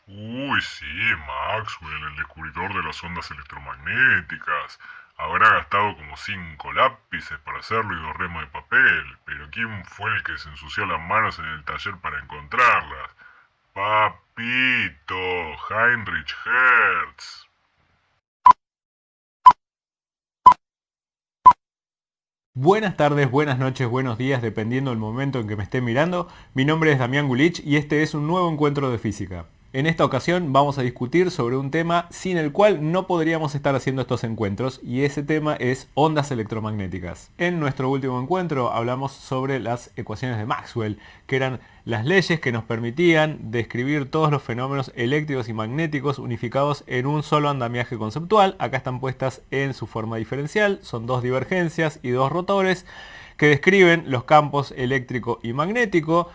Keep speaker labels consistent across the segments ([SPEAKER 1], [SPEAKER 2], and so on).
[SPEAKER 1] Uy, sí, Maxwell, el descubridor de las ondas electromagnéticas. Habrá gastado como 5 lápices para hacerlo y 2 remas de papel. Pero ¿quién fue el que se ensució las manos en el taller para encontrarlas? Papito, Heinrich Hertz.
[SPEAKER 2] Buenas tardes, buenas noches, buenos días, dependiendo del momento en que me esté mirando. Mi nombre es Damián Gulich y este es un nuevo encuentro de física. En esta ocasión vamos a discutir sobre un tema sin el cual no podríamos estar haciendo estos encuentros y ese tema es ondas electromagnéticas. En nuestro último encuentro hablamos sobre las ecuaciones de Maxwell, que eran las leyes que nos permitían describir todos los fenómenos eléctricos y magnéticos unificados en un solo andamiaje conceptual. Acá están puestas en su forma diferencial, son dos divergencias y dos rotores que describen los campos eléctrico y magnético,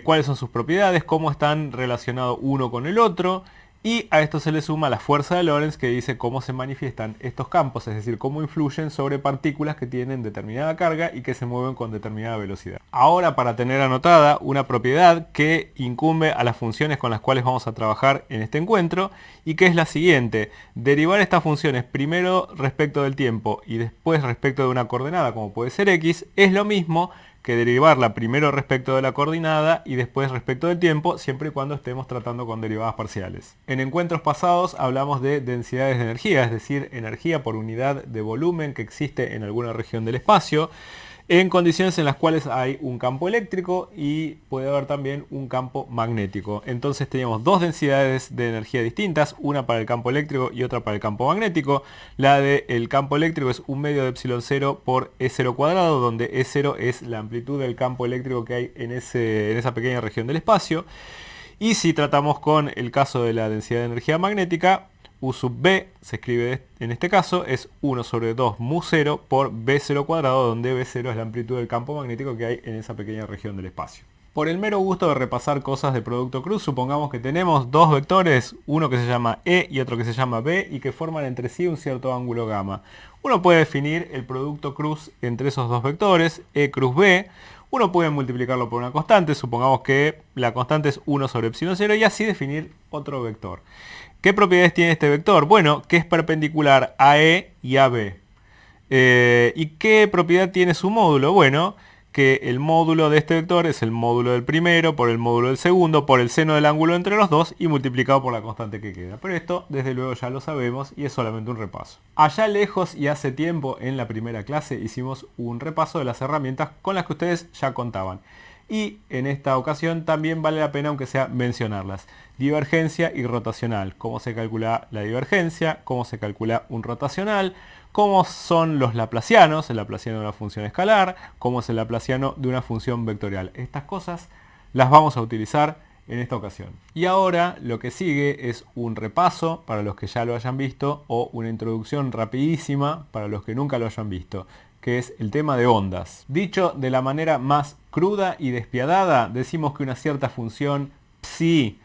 [SPEAKER 2] cuáles son sus propiedades, cómo están relacionados uno con el otro. Y a esto se le suma la fuerza de Lorentz que dice cómo se manifiestan estos campos, es decir, cómo influyen sobre partículas que tienen determinada carga y que se mueven con determinada velocidad. Ahora, para tener anotada una propiedad que incumbe a las funciones con las cuales vamos a trabajar en este encuentro y que es la siguiente: derivar estas funciones primero respecto del tiempo y después respecto de una coordenada como puede ser x es lo mismo que derivarla primero respecto de la coordinada y después respecto del tiempo, siempre y cuando estemos tratando con derivadas parciales. En encuentros pasados hablamos de densidades de energía, es decir, energía por unidad de volumen que existe en alguna región del espacio, en condiciones en las cuales hay un campo eléctrico y puede haber también un campo magnético. Entonces teníamos dos densidades de energía distintas, una para el campo eléctrico y otra para el campo magnético. La del campo eléctrico es 1/2 de epsilon 0 por E0 cuadrado, donde E0 es la amplitud del campo eléctrico que hay en esa pequeña región del espacio. Y si tratamos con el caso de la densidad de energía magnética, U sub B se escribe en este caso es 1 sobre 2 mu 0 por B0 cuadrado, donde B0 es la amplitud del campo magnético que hay en esa pequeña región del espacio. Por el mero gusto de repasar cosas de producto cruz, supongamos que tenemos dos vectores, uno que se llama E y otro que se llama B, y que forman entre sí un cierto ángulo gamma. Uno puede definir el producto cruz entre esos dos vectores, E cruz B. Uno puede multiplicarlo por una constante, supongamos que la constante es 1 sobre epsilon 0, y así definir otro vector. ¿Qué propiedades tiene este vector? Bueno, que es perpendicular a E y a B. ¿Y qué propiedad tiene su módulo? Bueno, que el módulo de este vector es el módulo del primero por el módulo del segundo por el seno del ángulo entre los dos y multiplicado por la constante que queda. Pero esto desde luego ya lo sabemos y es solamente un repaso. Allá lejos y hace tiempo en la primera clase hicimos un repaso de las herramientas con las que ustedes ya contaban. Y en esta ocasión también vale la pena, aunque sea, mencionarlas. Divergencia y rotacional. Cómo se calcula la divergencia, cómo se calcula un rotacional, cómo son los laplacianos, el laplaciano de una función escalar, cómo es el laplaciano de una función vectorial. Estas cosas las vamos a utilizar en esta ocasión. Y ahora lo que sigue es un repaso para los que ya lo hayan visto o una introducción rapidísima para los que nunca lo hayan visto, que es el tema de ondas. Dicho de la manera más cruda y despiadada, decimos que una cierta función psi,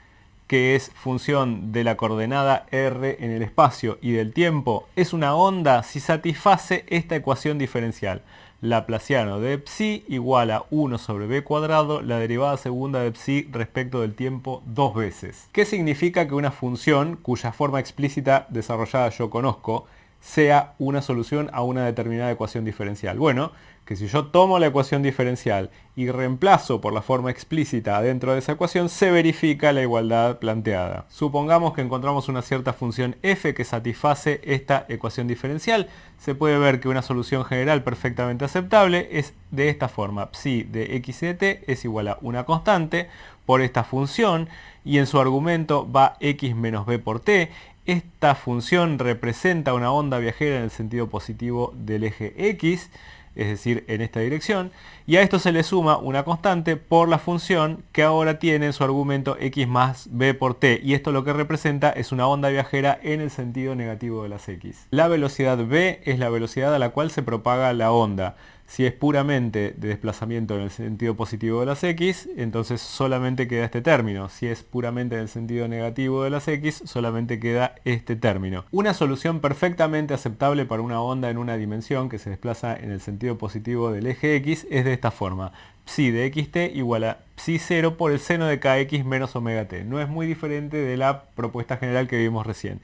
[SPEAKER 2] que es función de la coordenada r en el espacio y del tiempo, es una onda si satisface esta ecuación diferencial. Laplaciano de psi igual a 1 sobre b cuadrado, la derivada segunda de psi respecto del tiempo dos veces. ¿Qué significa que una función cuya forma explícita desarrollada yo conozco sea una solución a una determinada ecuación diferencial? Bueno, que si yo tomo la ecuación diferencial y reemplazo por la forma explícita dentro de esa ecuación, se verifica la igualdad planteada. Supongamos que encontramos una cierta función f que satisface esta ecuación diferencial. Se puede ver que una solución general perfectamente aceptable es de esta forma: psi de x de t es igual a una constante por esta función y en su argumento va x menos b por t. Esta función representa una onda viajera en el sentido positivo del eje x, es decir, en esta dirección, y a esto se le suma una constante por la función que ahora tiene en su argumento x más b por t, y esto lo que representa es una onda viajera en el sentido negativo de las x. La velocidad v es la velocidad a la cual se propaga la onda. Si es puramente de desplazamiento en el sentido positivo de las x, entonces solamente queda este término. Si es puramente en el sentido negativo de las x, solamente queda este término. Una solución perfectamente aceptable para una onda en una dimensión que se desplaza en el sentido positivo del eje x es de esta forma. psi de xt igual a psi 0 por el seno de kx menos omega t. No es muy diferente de la propuesta general que vimos recién.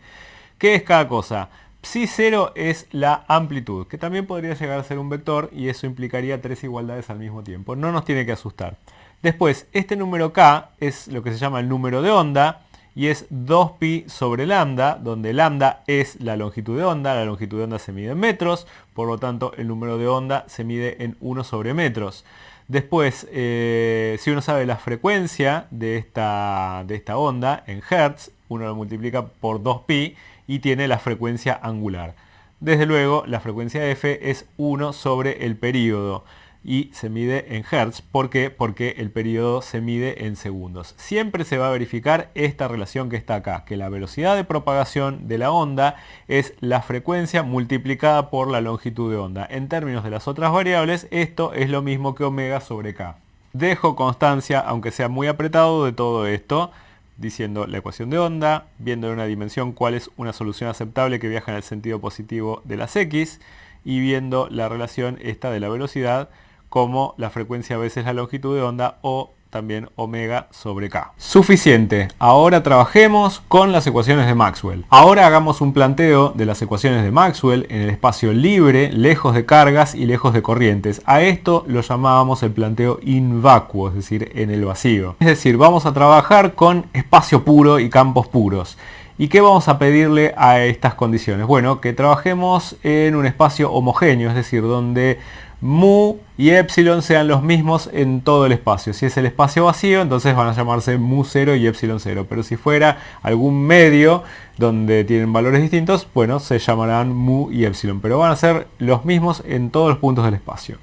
[SPEAKER 2] ¿Qué es cada cosa? Psi 0 es la amplitud, que también podría llegar a ser un vector y eso implicaría tres igualdades al mismo tiempo. No nos tiene que asustar. Después, este número k es lo que se llama el número de onda y es 2pi sobre lambda, donde lambda es la longitud de onda. La longitud de onda se mide en metros, por lo tanto el número de onda se mide en 1 sobre metros. Después, si uno sabe la frecuencia de esta onda en hertz, uno lo multiplica por 2pi y tiene la frecuencia angular. Desde luego, la frecuencia f es 1 sobre el período y se mide en hertz. ¿Por qué? Porque el período se mide en segundos. Siempre se va a verificar esta relación que está acá, que la velocidad de propagación de la onda es la frecuencia multiplicada por la longitud de onda. En términos de las otras variables, esto es lo mismo que omega sobre k. Dejo constancia, aunque sea muy apretado, de todo esto, diciendo la ecuación de onda, viendo en una dimensión cuál es una solución aceptable que viaja en el sentido positivo de las x, y viendo la relación esta de la velocidad como la frecuencia a veces la longitud de onda o también omega sobre k. Suficiente. Ahora trabajemos con las ecuaciones de Maxwell. Ahora hagamos un planteo de las ecuaciones de Maxwell en el espacio libre, lejos de cargas y lejos de corrientes. A esto lo llamábamos el planteo in vacuo, es decir, en el vacío. Es decir, vamos a trabajar con espacio puro y campos puros. ¿Y qué vamos a pedirle a estas condiciones? Bueno, que trabajemos en un espacio homogéneo, es decir, donde mu y epsilon sean los mismos en todo el espacio. Si es el espacio vacío, entonces van a llamarse mu 0 y epsilon 0. Pero si fuera algún medio donde tienen valores distintos, bueno, se llamarán mu y epsilon. Pero van a ser los mismos en todos los puntos del espacio.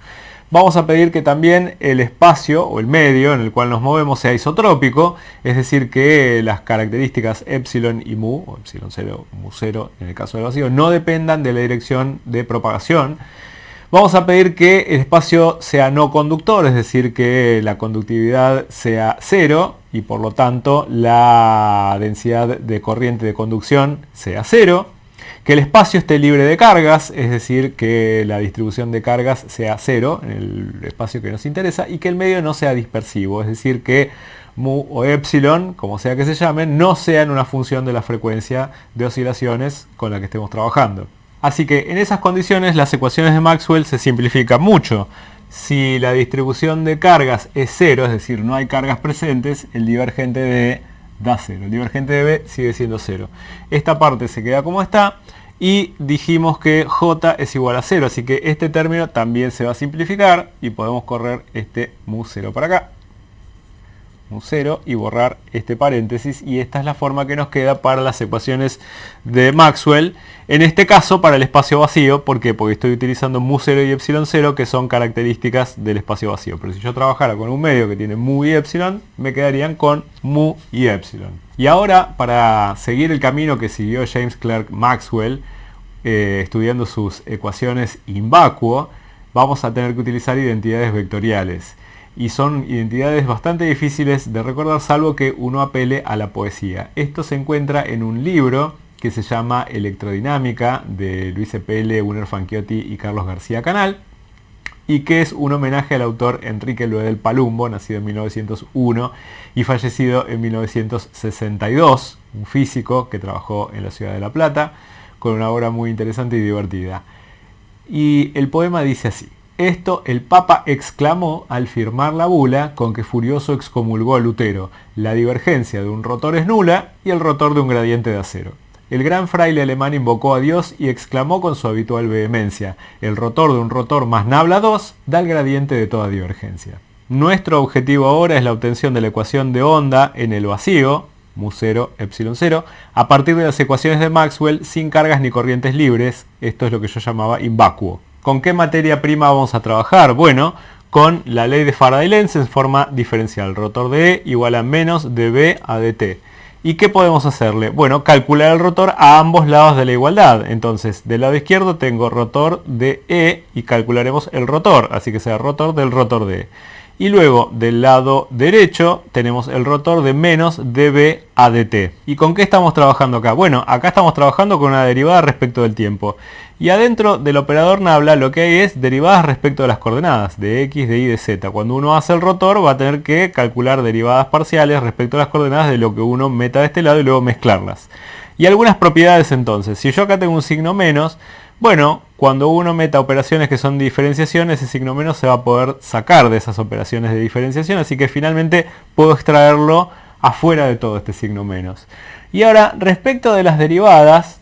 [SPEAKER 2] Vamos a pedir que también el espacio o el medio en el cual nos movemos sea isotrópico, es decir, que las características epsilon y mu, o epsilon 0, mu 0 en el caso del vacío, no dependan de la dirección de propagación. Vamos a pedir que el espacio sea no conductor, es decir, que la conductividad sea 0 y por lo tanto la densidad de corriente de conducción sea 0. Que el espacio esté libre de cargas, es decir, que la distribución de cargas sea 0 en el espacio que nos interesa y que el medio no sea dispersivo, es decir, que mu o epsilon, como sea que se llamen, no sean una función de la frecuencia de oscilaciones con la que estemos trabajando. Así que en esas condiciones las ecuaciones de Maxwell se simplifican mucho. Si la distribución de cargas es 0, es decir, no hay cargas presentes, el divergente de E da 0. El divergente de B sigue siendo 0. Esta parte se queda como está y dijimos que J es igual a 0, así que este término también se va a simplificar y podemos correr este mu 0 para acá. Mu 0 y borrar este paréntesis y esta es la forma que nos queda para las ecuaciones de Maxwell. En este caso para el espacio vacío, ¿por qué? Porque estoy utilizando mu 0 y epsilon 0 que son características del espacio vacío. Pero si yo trabajara con un medio que tiene mu y epsilon, me quedarían con mu y epsilon. Y ahora, para seguir el camino que siguió James Clerk Maxwell, estudiando sus ecuaciones in vacuo, vamos a tener que utilizar identidades vectoriales. Y son identidades bastante difíciles de recordar salvo que uno apele a la poesía. Esto se encuentra en un libro que se llama Electrodinámica de Luis Epele, Gunnar Fanchiotti y Carlos García Canal y que es un homenaje al autor Enrique Loedel Palumbo, nacido en 1901 y fallecido en 1962, un físico que trabajó en la ciudad de La Plata con una obra muy interesante y divertida. Y el poema dice así: esto el Papa exclamó al firmar la bula con que furioso excomulgó a Lutero. La divergencia de un rotor es nula y el rotor de un gradiente de acero. El gran fraile alemán invocó a Dios y exclamó con su habitual vehemencia: el rotor de un rotor más nabla 2 da el gradiente de toda divergencia. Nuestro objetivo ahora es la obtención de la ecuación de onda en el vacío, mu 0, epsilon 0, a partir de las ecuaciones de Maxwell sin cargas ni corrientes libres. Esto es lo que yo llamaba in vacuo. ¿Con qué materia prima vamos a trabajar? Bueno, con la ley de Faraday-Lenz en forma diferencial. Rotor de E igual a menos dB a dt. ¿Y qué podemos hacerle? Bueno, calcular el rotor a ambos lados de la igualdad. Entonces, del lado izquierdo tengo rotor de E y calcularemos el rotor. Así que será rotor del rotor de E. Y luego, del lado derecho, tenemos el rotor de menos dB a dt. ¿Y con qué estamos trabajando acá? Bueno, acá estamos trabajando con una derivada respecto del tiempo. Y adentro del operador nabla lo que hay es derivadas respecto de las coordenadas de x, de y, de z. Cuando uno hace el rotor va a tener que calcular derivadas parciales respecto a las coordenadas de lo que uno meta de este lado y luego mezclarlas. Y algunas propiedades entonces. Si yo acá tengo un signo menos, bueno, cuando uno meta operaciones que son diferenciación, ese signo menos se va a poder sacar de esas operaciones de diferenciación, así que finalmente puedo extraerlo afuera de todo este signo menos. Y ahora, respecto de las derivadas,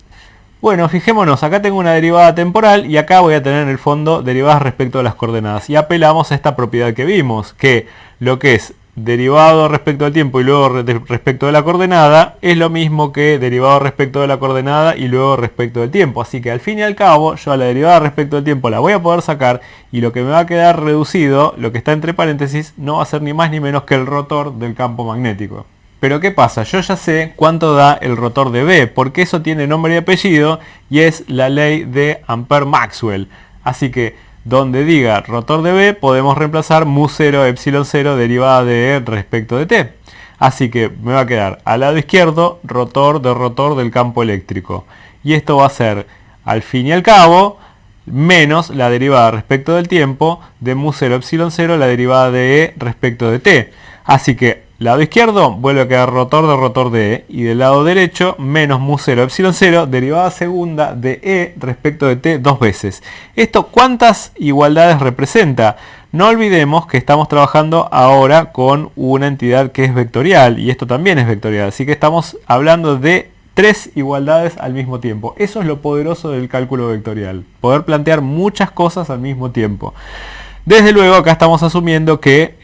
[SPEAKER 2] bueno, fijémonos, acá tengo una derivada temporal y acá voy a tener en el fondo derivadas respecto de las coordenadas. Y apelamos a esta propiedad que vimos, que lo que es derivado respecto al tiempo y luego respecto de la coordenada es lo mismo que derivado respecto de la coordenada y luego respecto del tiempo. Así que al fin y al cabo yo a la derivada respecto del tiempo la voy a poder sacar y lo que me va a quedar reducido, lo que está entre paréntesis, no va a ser ni más ni menos que el rotor del campo magnético. Pero ¿qué pasa? Yo ya sé cuánto da el rotor de B, porque eso tiene nombre y apellido y es la ley de Ampère-Maxwell. Así que donde diga rotor de B podemos reemplazar mu0 epsilon 0 derivada de E respecto de T. Así que me va a quedar al lado izquierdo rotor del campo eléctrico. Y esto va a ser al fin y al cabo menos la derivada respecto del tiempo de mu0 epsilon 0 la derivada de E respecto de T. Así que lado izquierdo vuelve a quedar rotor de E y del lado derecho menos mu0 epsilon 0 derivada segunda de E respecto de T dos veces. ¿Esto cuántas igualdades representa? No olvidemos que estamos trabajando ahora con una entidad que es vectorial y esto también es vectorial, así que estamos hablando de tres igualdades al mismo tiempo. Eso es lo poderoso del cálculo vectorial, poder plantear muchas cosas al mismo tiempo. Desde luego acá estamos asumiendo que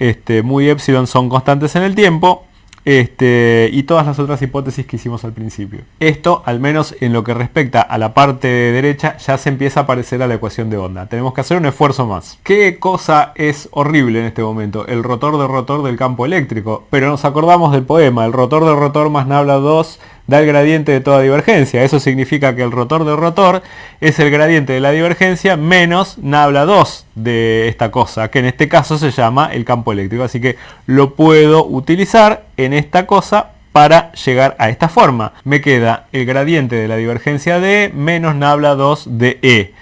[SPEAKER 2] mu y epsilon son constantes en el tiempo y todas las otras hipótesis que hicimos al principio. Esto, al menos en lo que respecta a la parte derecha, ya se empieza a parecer a la ecuación de onda. Tenemos que hacer un esfuerzo más. ¿Qué cosa es horrible en este momento? El rotor del campo eléctrico. Pero nos acordamos del poema, el rotor más nabla 2 da el gradiente de toda divergencia. Eso significa que el rotor es el gradiente de la divergencia menos nabla 2 de esta cosa, que en este caso se llama el campo eléctrico. Así que lo puedo utilizar en esta cosa para llegar a esta forma. Me queda el gradiente de la divergencia de E menos nabla 2 de E.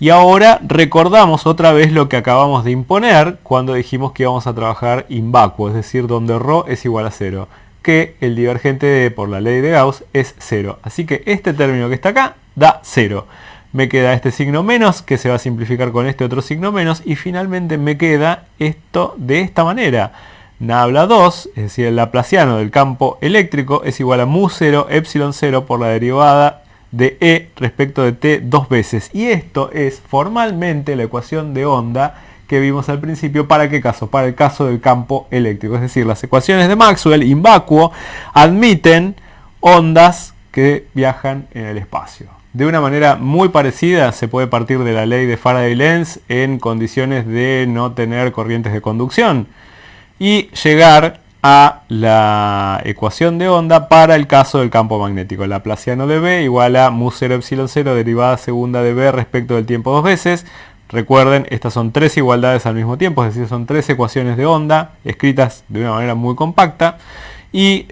[SPEAKER 2] Y ahora recordamos otra vez lo que acabamos de imponer cuando dijimos que íbamos a trabajar in vacuo, es decir, donde ρ es igual a 0. Que el divergente de E por la ley de Gauss es 0. Así que este término que está acá da 0. Me queda este signo menos que se va a simplificar con este otro signo menos y finalmente me queda esto de esta manera. Nabla 2, es decir, el laplaciano del campo eléctrico es igual a mu0 epsilon 0 por la derivada de E respecto de T dos veces. Y esto es formalmente la ecuación de onda que vimos al principio. ¿Para qué caso? Para el caso del campo eléctrico. Es decir, las ecuaciones de Maxwell in vacuo admiten ondas que viajan en el espacio. De una manera muy parecida se puede partir de la ley de Faraday-Lenz en condiciones de no tener corrientes de conducción y llegar a la ecuación de onda para el caso del campo magnético. El laplaciano de B igual a mu0 epsilon 0 derivada segunda de B respecto del tiempo dos veces. Recuerden, estas son tres igualdades al mismo tiempo, es decir, son tres ecuaciones de onda escritas de una manera muy compacta. Y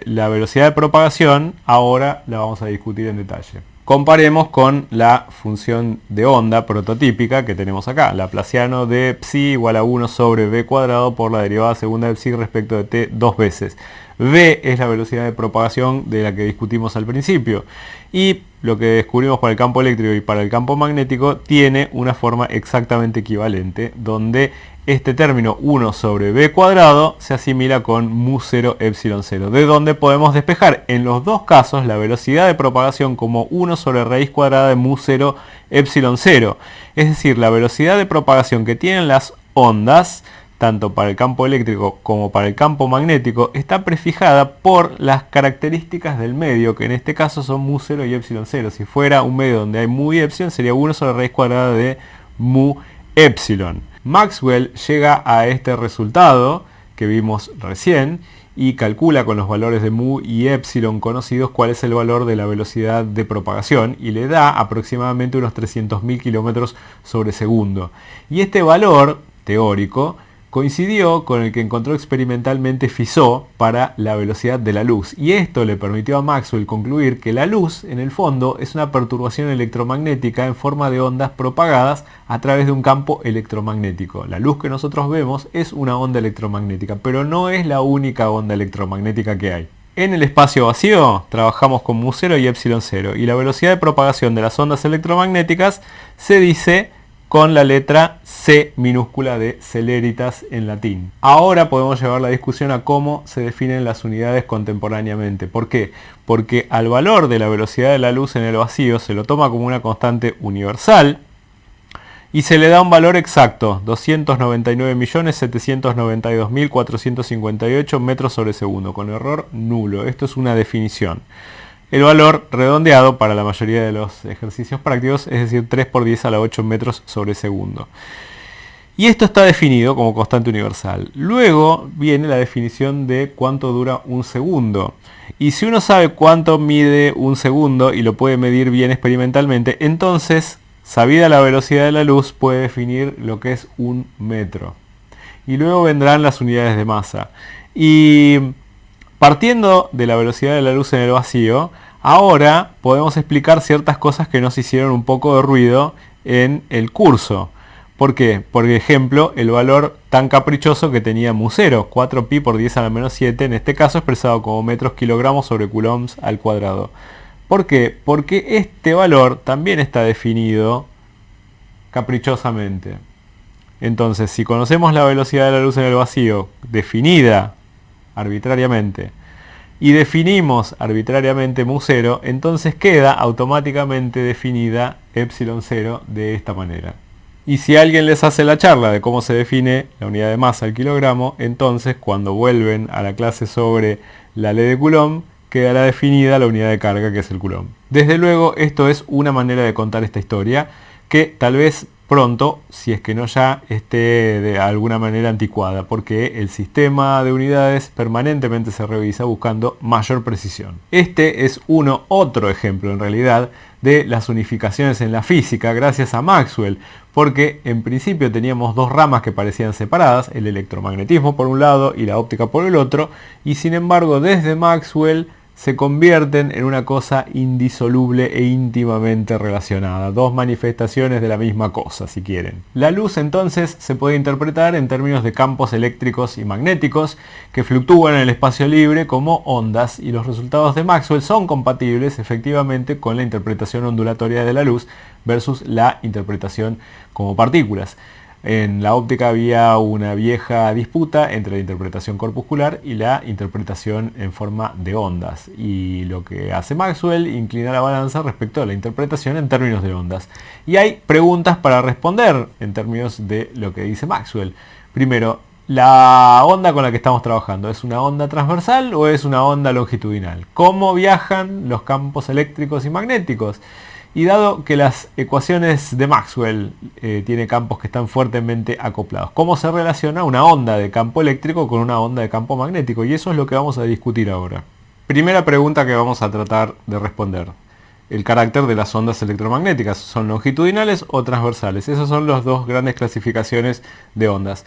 [SPEAKER 2] la velocidad de propagación ahora la vamos a discutir en detalle. Comparemos con la función de onda prototípica que tenemos acá. Laplaciano de psi igual a 1 sobre b cuadrado por la derivada segunda de psi respecto de t dos veces. V es la velocidad de propagación de la que discutimos al principio. Y lo que descubrimos para el campo eléctrico y para el campo magnético tiene una forma exactamente equivalente, donde este término 1 sobre b cuadrado se asimila con mu0 epsilon 0, de donde podemos despejar en los dos casos la velocidad de propagación como 1 sobre raíz cuadrada de mu0 epsilon 0. Es decir, la velocidad de propagación que tienen las ondas, tanto para el campo eléctrico como para el campo magnético, está prefijada por las características del medio, que en este caso son mu0 y epsilon 0. Si fuera un medio donde hay mu y epsilon, sería 1 sobre raíz cuadrada de mu epsilon. Maxwell llega a este resultado que vimos recién y calcula con los valores de mu y epsilon conocidos cuál es el valor de la velocidad de propagación y le da aproximadamente unos 300.000 kilómetros sobre segundo. Y este valor teórico coincidió con el que encontró experimentalmente Fizeau para la velocidad de la luz, y esto le permitió a Maxwell concluir que la luz, en el fondo, es una perturbación electromagnética en forma de ondas propagadas a través de un campo electromagnético. La luz que nosotros vemos es una onda electromagnética, pero no es la única onda electromagnética que hay. En el espacio vacío trabajamos con μ0 y ε0, y la velocidad de propagación de las ondas electromagnéticas se dice con la letra C minúscula de celeritas en latín. Ahora podemos llevar la discusión a cómo se definen las unidades contemporáneamente. ¿Por qué? Porque al valor de la velocidad de la luz en el vacío se lo toma como una constante universal y se le da un valor exacto, 299.792.458 metros sobre segundo, con error nulo. Esto es una definición. El valor redondeado para la mayoría de los ejercicios prácticos, es decir, 3 por 10 a la 8 metros sobre segundo. Y esto está definido como constante universal. Luego viene la definición de cuánto dura un segundo. Y si uno sabe cuánto mide un segundo y lo puede medir bien experimentalmente, entonces, sabida la velocidad de la luz, puede definir lo que es un metro. Y luego vendrán las unidades de masa. Y partiendo de la velocidad de la luz en el vacío, ahora podemos explicar ciertas cosas que nos hicieron un poco de ruido en el curso. ¿Por qué? Por ejemplo, el valor tan caprichoso que tenía μ0, 4pi por 10 a la menos 7, en este caso expresado como metros kilogramos sobre coulombs al cuadrado. ¿Por qué? Porque este valor también está definido caprichosamente. Entonces, si conocemos la velocidad de la luz en el vacío definida arbitrariamente y definimos arbitrariamente μ0, entonces queda automáticamente definida ε0 de esta manera. Y si alguien les hace la charla de cómo se define la unidad de masa al kilogramo, entonces cuando vuelven a la clase sobre la ley de Coulomb, quedará definida la unidad de carga, que es el Coulomb. Desde luego, esto es una manera de contar esta historia que tal vez pronto, si es que no ya, esté de alguna manera anticuada, porque el sistema de unidades permanentemente se revisa buscando mayor precisión. Este es otro ejemplo en realidad de las unificaciones en la física gracias a Maxwell, porque en principio teníamos dos ramas que parecían separadas, el electromagnetismo por un lado y la óptica por el otro, y sin embargo desde Maxwell se convierten en una cosa indisoluble e íntimamente relacionada, dos manifestaciones de la misma cosa, si quieren. La luz entonces se puede interpretar en términos de campos eléctricos y magnéticos que fluctúan en el espacio libre como ondas, y los resultados de Maxwell son compatibles efectivamente con la interpretación ondulatoria de la luz versus la interpretación como partículas. En la óptica había una vieja disputa entre la interpretación corpuscular y la interpretación en forma de ondas. Y lo que hace Maxwell inclina la balanza respecto a la interpretación en términos de ondas. Y hay preguntas para responder en términos de lo que dice Maxwell. Primero, ¿la onda con la que estamos trabajando es una onda transversal o es una onda longitudinal? ¿Cómo viajan los campos eléctricos y magnéticos? Y dado que las ecuaciones de Maxwell tienen campos que están fuertemente acoplados, ¿cómo se relaciona una onda de campo eléctrico con una onda de campo magnético? Y eso es lo que vamos a discutir ahora. Primera pregunta que vamos a tratar de responder. El carácter de las ondas electromagnéticas. ¿Son longitudinales o transversales? Esas son las dos grandes clasificaciones de ondas.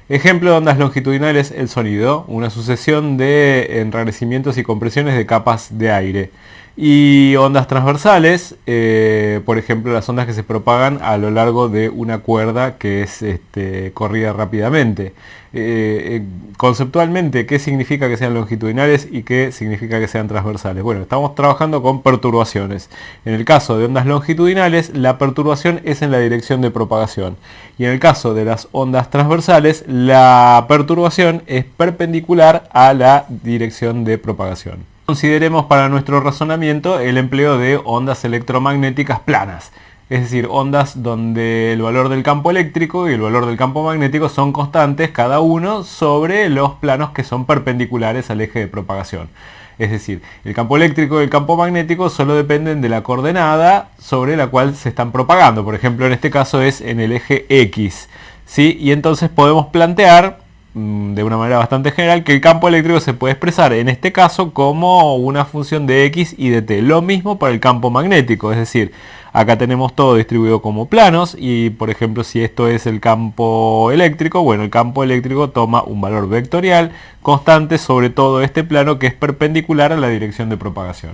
[SPEAKER 2] Ejemplo de ondas longitudinales, el sonido, una sucesión de enrarecimientos y compresiones de capas de aire. Y ondas transversales, por ejemplo, las ondas que se propagan a lo largo de una cuerda que es corrida rápidamente. Conceptualmente, ¿qué significa que sean longitudinales y qué significa que sean transversales? Bueno, estamos trabajando con perturbaciones. En el caso de ondas longitudinales, la perturbación es en la dirección de propagación. Y en el caso de las ondas transversales, la perturbación es perpendicular a la dirección de propagación. Consideremos para nuestro razonamiento el empleo de ondas electromagnéticas planas, es decir, ondas donde el valor del campo eléctrico y el valor del campo magnético son constantes cada uno sobre los planos que son perpendiculares al eje de propagación. Es decir, el campo eléctrico y el campo magnético solo dependen de la coordenada sobre la cual se están propagando. Por ejemplo, en este caso es en el eje X, ¿sí? Y entonces podemos plantear de una manera bastante general que el campo eléctrico se puede expresar en este caso como una función de X y de T. Lo mismo para el campo magnético, es decir, Acá tenemos todo distribuido como planos y por ejemplo si esto es el campo eléctrico, bueno, el campo eléctrico toma un valor vectorial constante sobre todo este plano que es perpendicular a la dirección de propagación.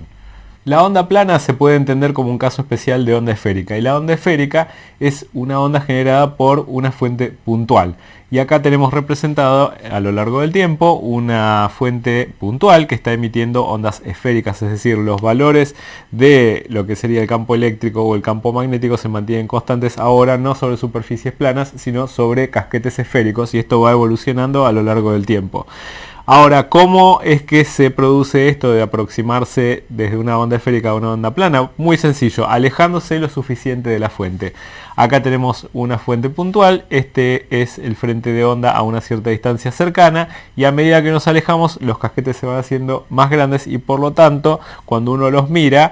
[SPEAKER 2] La onda plana se puede entender como un caso especial de onda esférica y la onda esférica es una onda generada por una fuente puntual. Y acá tenemos representado a lo largo del tiempo una fuente puntual que está emitiendo ondas esféricas, es decir, los valores de lo que sería el campo eléctrico o el campo magnético se mantienen constantes ahora no sobre superficies planas, sino sobre casquetes esféricos y esto va evolucionando a lo largo del tiempo. Ahora, ¿cómo es que se produce esto de aproximarse desde una onda esférica a una onda plana? Muy sencillo, alejándose lo suficiente de la fuente. Acá tenemos una fuente puntual, este es el frente de onda a una cierta distancia cercana y a medida que nos alejamos los casquetes se van haciendo más grandes y por lo tanto cuando uno los mira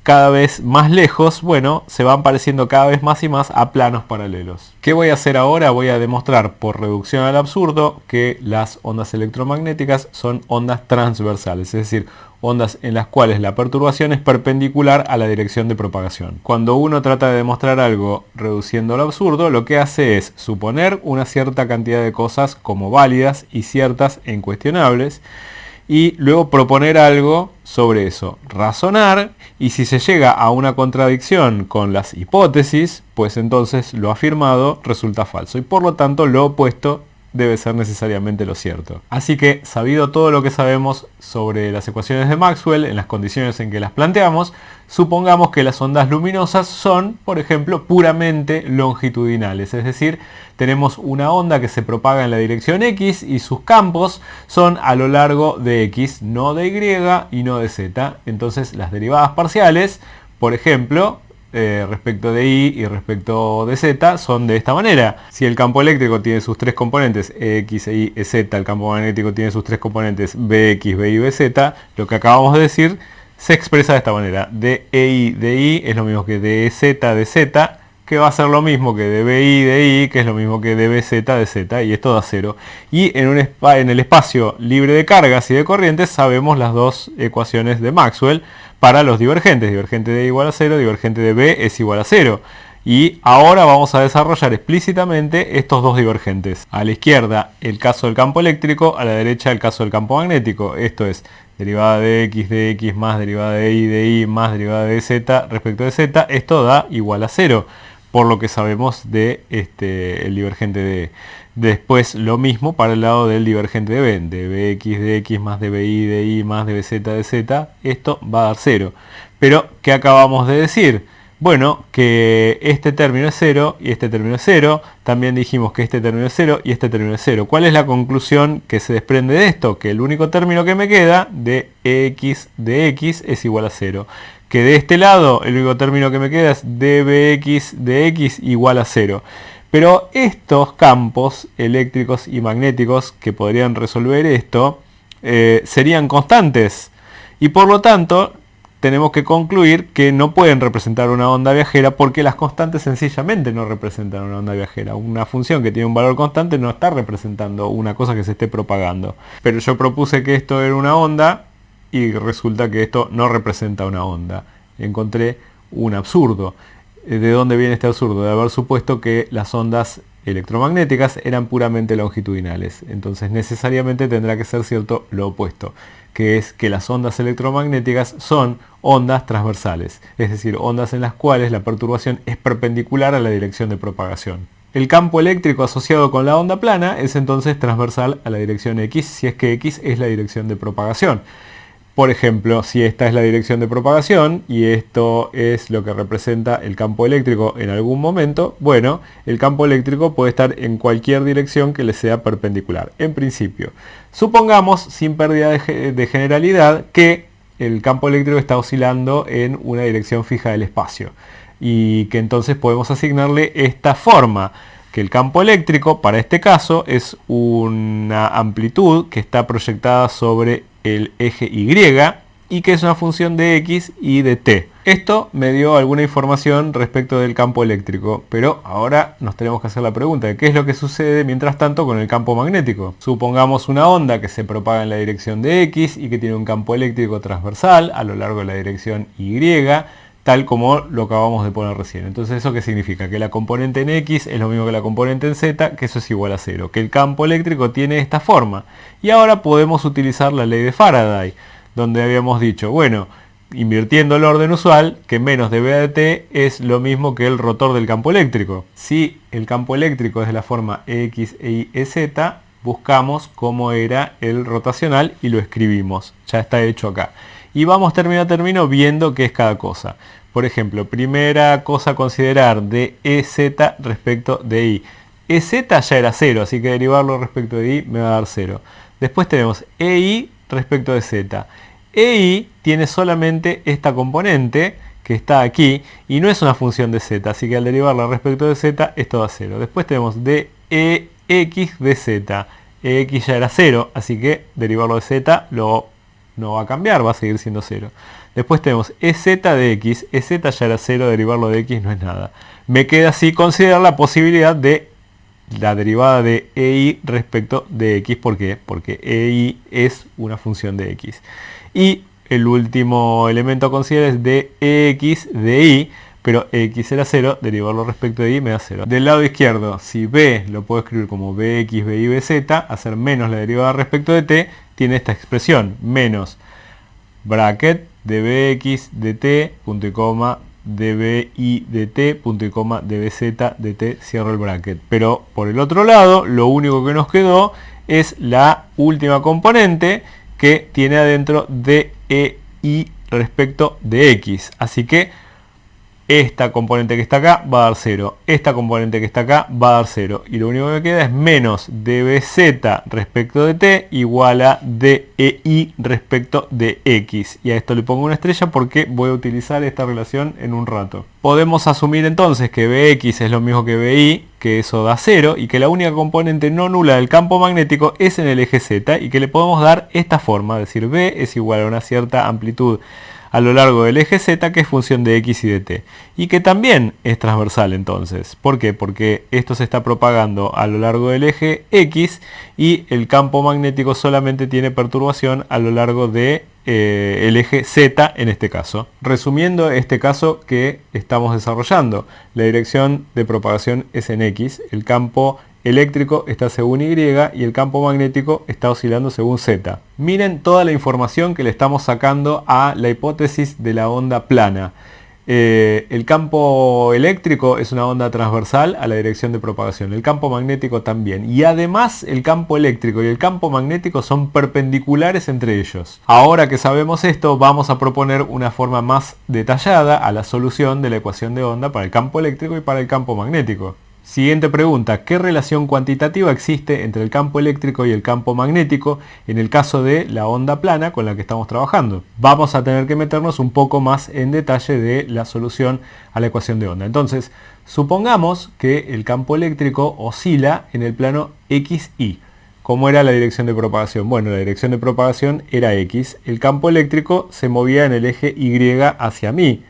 [SPEAKER 2] cada vez más lejos, bueno, se van pareciendo cada vez más y más a planos paralelos. ¿Qué voy a hacer ahora? Voy a demostrar por reducción al absurdo que las ondas electromagnéticas son ondas transversales, es decir, ondas en las cuales la perturbación es perpendicular a la dirección de propagación. Cuando uno trata de demostrar algo reduciendo al absurdo, lo que hace es suponer una cierta cantidad de cosas como válidas y ciertas e incuestionables, y luego proponer algo sobre eso, razonar y si se llega a una contradicción con las hipótesis, pues entonces lo afirmado resulta falso y por lo tanto lo opuesto debe ser necesariamente lo cierto. Así que, sabido todo lo que sabemos sobre las ecuaciones de Maxwell en las condiciones en que las planteamos, supongamos que las ondas luminosas son, por ejemplo, puramente longitudinales, es decir, tenemos una onda que se propaga en la dirección X y sus campos son a lo largo de X, no de Y y no de Z. Entonces las derivadas parciales, por ejemplo, respecto de Y y respecto de Z son de esta manera. Si el campo eléctrico tiene sus tres componentes X, E, Y, Z, el campo magnético tiene sus tres componentes BX, BY, BZ, lo que acabamos de decir se expresa de esta manera. DEI de Y es lo mismo que DEZ de Z, que va a ser lo mismo que DBI de Y, que es lo mismo que DBZ de Z, y esto da cero. Y en el espacio libre de cargas y de corrientes sabemos las dos ecuaciones de Maxwell para los divergentes. Divergente de E igual a 0, divergente de B es igual a 0. Y ahora vamos a desarrollar explícitamente estos dos divergentes. A la izquierda el caso del campo eléctrico, a la derecha el caso del campo magnético. Esto es derivada de X más derivada de Y más derivada de Z respecto de Z. Esto da igual a 0, por lo que sabemos de el divergente de E. Después lo mismo para el lado del divergente de B, de Bx de X más de Bi de Y más de Bz de Z, esto va a dar 0. Pero, ¿qué acabamos de decir? Bueno, que este término es 0 y este término es 0, también dijimos que este término es 0 y este término es 0. ¿Cuál es la conclusión que se desprende de esto? Que el único término que me queda de X de X es igual a 0. Que de este lado el único término que me queda es dBx de X igual a 0. Pero estos campos eléctricos y magnéticos que podrían resolver esto serían constantes y por lo tanto tenemos que concluir que no pueden representar una onda viajera porque las constantes sencillamente no representan una onda viajera. Una función que tiene un valor constante no está representando una cosa que se esté propagando. Pero yo propuse que esto era una onda y resulta que esto no representa una onda. Encontré un absurdo. ¿De dónde viene este absurdo? De haber supuesto que las ondas electromagnéticas eran puramente longitudinales. Entonces necesariamente tendrá que ser cierto lo opuesto, que es que las ondas electromagnéticas son ondas transversales, es decir, ondas en las cuales la perturbación es perpendicular a la dirección de propagación. El campo eléctrico asociado con la onda plana es entonces transversal a la dirección X, si es que X es la dirección de propagación. Por ejemplo, si esta es la dirección de propagación y esto es lo que representa el campo eléctrico en algún momento, bueno, el campo eléctrico puede estar en cualquier dirección que le sea perpendicular, en principio. Supongamos, sin pérdida de generalidad, que el campo eléctrico está oscilando en una dirección fija del espacio y que entonces podemos asignarle esta forma, que el campo eléctrico, para este caso, es una amplitud que está proyectada sobre el eje Y y que es una función de X y de T. Esto me dio alguna información respecto del campo eléctrico, pero ahora nos tenemos que hacer la pregunta de qué es lo que sucede mientras tanto con el campo magnético. Supongamos una onda que se propaga en la dirección de X y que tiene un campo eléctrico transversal a lo largo de la dirección Y. tal como lo acabamos de poner recién. Entonces, ¿eso qué significa? Que la componente en X es lo mismo que la componente en Z, que eso es igual a 0, que el campo eléctrico tiene esta forma. Y ahora podemos utilizar la ley de Faraday, donde habíamos dicho, bueno, invirtiendo el orden usual, que menos de B de T es lo mismo que el rotor del campo eléctrico. Si el campo eléctrico es de la forma EX, EY, EZ, buscamos cómo era el rotacional y lo escribimos. Ya está hecho acá. Y vamos término a término viendo qué es cada cosa. Por ejemplo, primera cosa a considerar de EZ respecto de I. EZ ya era 0, así que derivarlo respecto de I me va a dar 0. Después tenemos EI respecto de Z. EI tiene solamente esta componente que está aquí y no es una función de Z, así que al derivarla respecto de Z esto da 0. Después tenemos DEX de Z. EX ya era 0, así que derivarlo de Z no va a cambiar, va a seguir siendo 0. Después tenemos EZ de X, EZ ya era 0, derivarlo de X no es nada. Me queda así considerar la posibilidad de la derivada de EI respecto de X. ¿Por qué? Porque EI es una función de X. Y el último elemento a considerar es de EX de Y, pero X era 0, derivarlo respecto de Y me da 0. Del lado izquierdo, si B lo puedo escribir como BX, BY, BZ, hacer menos la derivada respecto de T, tiene esta expresión, menos bracket de BX de T, punto y coma, de BY de T, punto y coma, de BZ de T, cierro el bracket. Pero por el otro lado, lo único que nos quedó es la última componente que tiene adentro de EI respecto de X. Así que esta componente que está acá va a dar 0. Esta componente que está acá va a dar 0. Y lo único que queda es menos dBz respecto de T igual a dEI respecto de X. Y a esto le pongo una estrella porque voy a utilizar esta relación en un rato. Podemos asumir entonces que Bx es lo mismo que Bi, que eso da 0, y que la única componente no nula del campo magnético es en el eje Z, y que le podemos dar esta forma, es decir, B es igual a una cierta amplitud a lo largo del eje Z, que es función de X y de T, y que también es transversal entonces. ¿Por qué? Porque esto se está propagando a lo largo del eje X y el campo magnético solamente tiene perturbación a lo largo de el eje Z en este caso. Resumiendo este caso que estamos desarrollando, la dirección de propagación es en X, el campo eléctrico está según Y y el campo magnético está oscilando según Z. Miren toda la información que le estamos sacando a la hipótesis de la onda plana. El campo eléctrico es una onda transversal a la dirección de propagación, el campo magnético también, y además el campo eléctrico y el campo magnético son perpendiculares entre ellos. Ahora que sabemos esto, vamos a proponer una forma más detallada a la solución de la ecuación de onda para el campo eléctrico y para el campo magnético. Siguiente pregunta, ¿qué relación cuantitativa existe entre el campo eléctrico y el campo magnético en el caso de la onda plana con la que estamos trabajando? Vamos a tener que meternos un poco más en detalle de la solución a la ecuación de onda. Entonces, supongamos que el campo eléctrico oscila en el plano XY. ¿Cómo era la dirección de propagación? Bueno, la dirección de propagación era X. El campo eléctrico se movía en el eje Y hacia mí.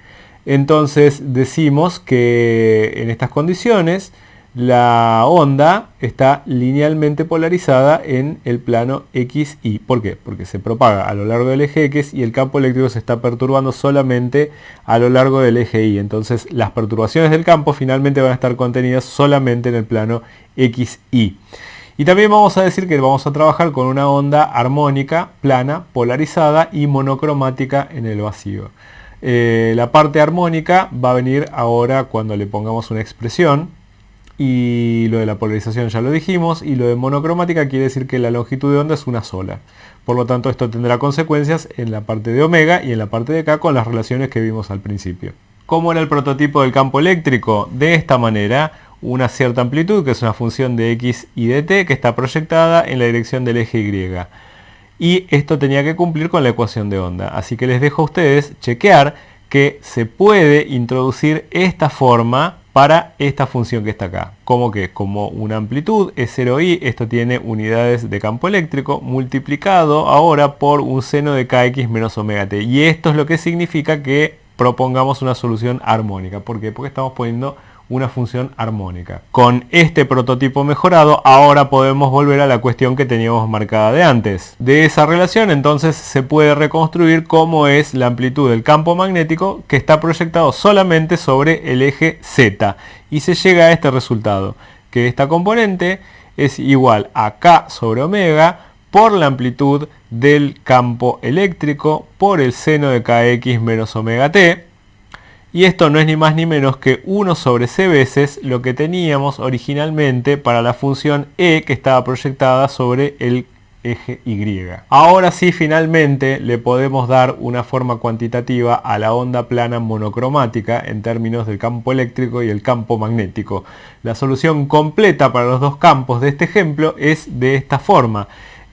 [SPEAKER 2] Entonces decimos que en estas condiciones la onda está linealmente polarizada en el plano XY. ¿Por qué? Porque se propaga a lo largo del eje X y el campo eléctrico se está perturbando solamente a lo largo del eje Y. Entonces las perturbaciones del campo finalmente van a estar contenidas solamente en el plano XY. Y también vamos a decir que vamos a trabajar con una onda armónica, plana, polarizada y monocromática en el vacío. La parte armónica va a venir ahora cuando le pongamos una expresión, y lo de la polarización ya lo dijimos, y lo de monocromática quiere decir que la longitud de onda es una sola. Por lo tanto, esto tendrá consecuencias en la parte de omega y en la parte de K con las relaciones que vimos al principio. ¿Cómo era el prototipo del campo eléctrico? De esta manera, una cierta amplitud, que es una función de X y de T, que está proyectada en la dirección del eje Y. Y esto tenía que cumplir con la ecuación de onda. Así que les dejo a ustedes chequear que se puede introducir esta forma para esta función que está acá. ¿Cómo que? Como una amplitud es 0i, esto tiene unidades de campo eléctrico, multiplicado ahora por un seno de kx menos omega t. Y esto es lo que significa que propongamos una solución armónica. ¿Por qué? Porque estamos poniendo una función armónica. Con este prototipo mejorado, ahora podemos volver a la cuestión que teníamos marcada de antes. De esa relación entonces se puede reconstruir cómo es la amplitud del campo magnético que está proyectado solamente sobre el eje Z. Y se llega a este resultado, que esta componente es igual a K sobre omega por la amplitud del campo eléctrico por el seno de Kx menos omega t. Y esto no es ni más ni menos que 1 sobre c veces lo que teníamos originalmente para la función e que estaba proyectada sobre el eje Y. Ahora sí, finalmente le podemos dar una forma cuantitativa a la onda plana monocromática en términos del campo eléctrico y el campo magnético. La solución completa para los dos campos de este ejemplo es de esta forma.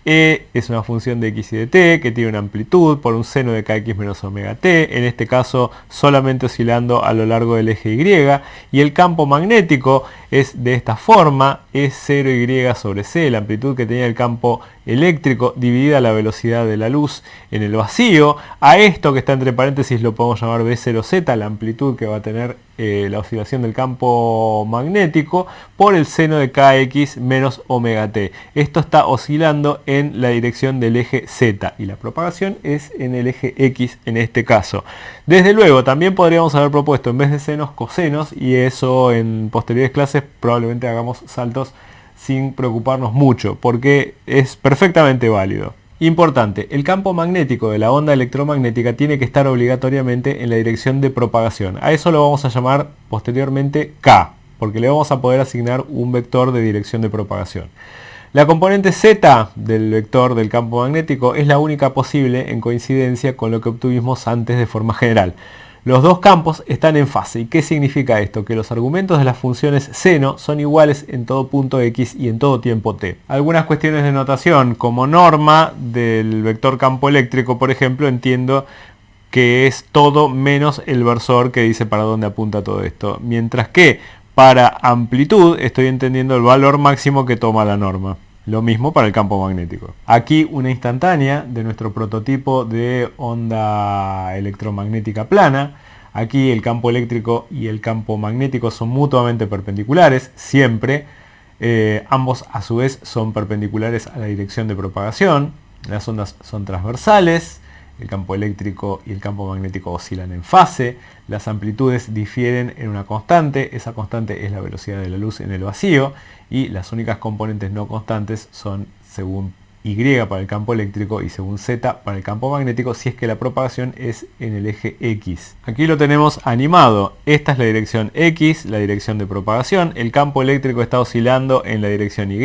[SPEAKER 2] E es una función de x y de t que tiene una amplitud por un seno de kx menos omega t, en este caso solamente oscilando a lo largo del eje Y, y el campo magnético es de esta forma, es 0y sobre c, la amplitud que tenía el campo eléctrico dividida la velocidad de la luz en el vacío. A esto que está entre paréntesis lo podemos llamar B0z, la amplitud que va a tener la oscilación del campo magnético por el seno de kx menos omega t. Esto está oscilando en la dirección del eje z y la propagación es en el eje x en este caso. Desde luego también podríamos haber propuesto en vez de senos cosenos, y eso en posteriores clases probablemente hagamos saltos sin preocuparnos mucho porque es perfectamente válido. Importante, el campo magnético de la onda electromagnética tiene que estar obligatoriamente en la dirección de propagación. A eso lo vamos a llamar posteriormente K, porque le vamos a poder asignar un vector de dirección de propagación. La componente Z del vector del campo magnético es la única posible en coincidencia con lo que obtuvimos antes de forma general. Los dos campos están en fase. ¿Y qué significa esto? Que los argumentos de las funciones seno son iguales en todo punto x y en todo tiempo t. Algunas cuestiones de notación, como norma del vector campo eléctrico, por ejemplo, entiendo que es todo menos el versor que dice para dónde apunta todo esto. Mientras que para amplitud estoy entendiendo el valor máximo que toma la norma. Lo mismo para el campo magnético. Aquí una instantánea de nuestro prototipo de onda electromagnética plana. Aquí el campo eléctrico y el campo magnético son mutuamente perpendiculares, siempre. Ambos a su vez son perpendiculares a la dirección de propagación. Las ondas son transversales. El campo eléctrico y el campo magnético oscilan en fase. Las amplitudes difieren en una constante. Esa constante es la velocidad de la luz en el vacío. Y las únicas componentes no constantes son según Y para el campo eléctrico y según Z para el campo magnético, si es que la propagación es en el eje X. Aquí lo tenemos animado. Esta es la dirección X, la dirección de propagación. El campo eléctrico está oscilando en la dirección Y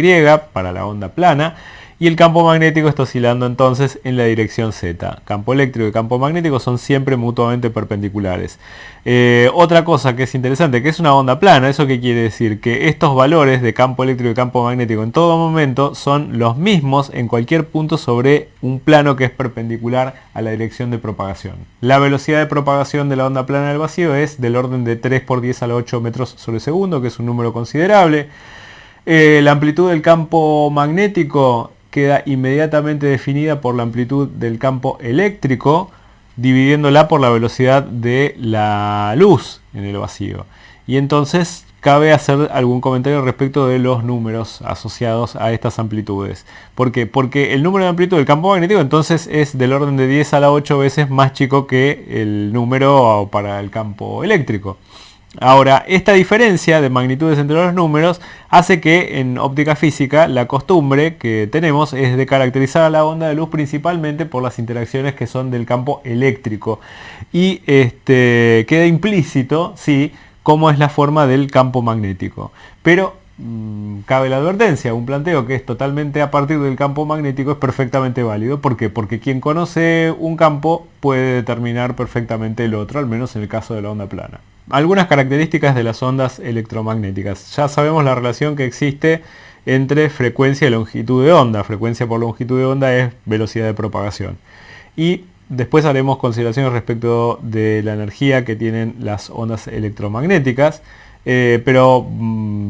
[SPEAKER 2] para la onda plana. Y el campo magnético está oscilando entonces en la dirección Z. Campo eléctrico y campo magnético son siempre mutuamente perpendiculares. Otra cosa que es interesante, que es una onda plana. ¿Eso qué quiere decir? Que estos valores de campo eléctrico y campo magnético en todo momento son los mismos en cualquier punto sobre un plano que es perpendicular a la dirección de propagación. La velocidad de propagación de la onda plana del vacío es del orden de 3 por 10 a la 8 metros sobre segundo, que es un número considerable. La amplitud del campo magnético queda inmediatamente definida por la amplitud del campo eléctrico, dividiéndola por la velocidad de la luz en el vacío. Y entonces cabe hacer algún comentario respecto de los números asociados a estas amplitudes. ¿Por qué? Porque el número de amplitud del campo magnético entonces es del orden de 10 a la 8 veces más chico que el número para el campo eléctrico. Ahora, esta diferencia de magnitudes entre los números hace que en óptica física la costumbre que tenemos es de caracterizar a la onda de luz principalmente por las interacciones que son del campo eléctrico. Y queda implícito, sí, cómo es la forma del campo magnético. Pero cabe la advertencia, un planteo que es totalmente a partir del campo magnético es perfectamente válido. ¿Por qué? Porque quien conoce un campo puede determinar perfectamente el otro, al menos en el caso de la onda plana. Algunas características de las ondas electromagnéticas. Ya sabemos la relación que existe entre frecuencia y longitud de onda. Frecuencia por longitud de onda es velocidad de propagación. Y después haremos consideraciones respecto de la energía que tienen las ondas electromagnéticas. Pero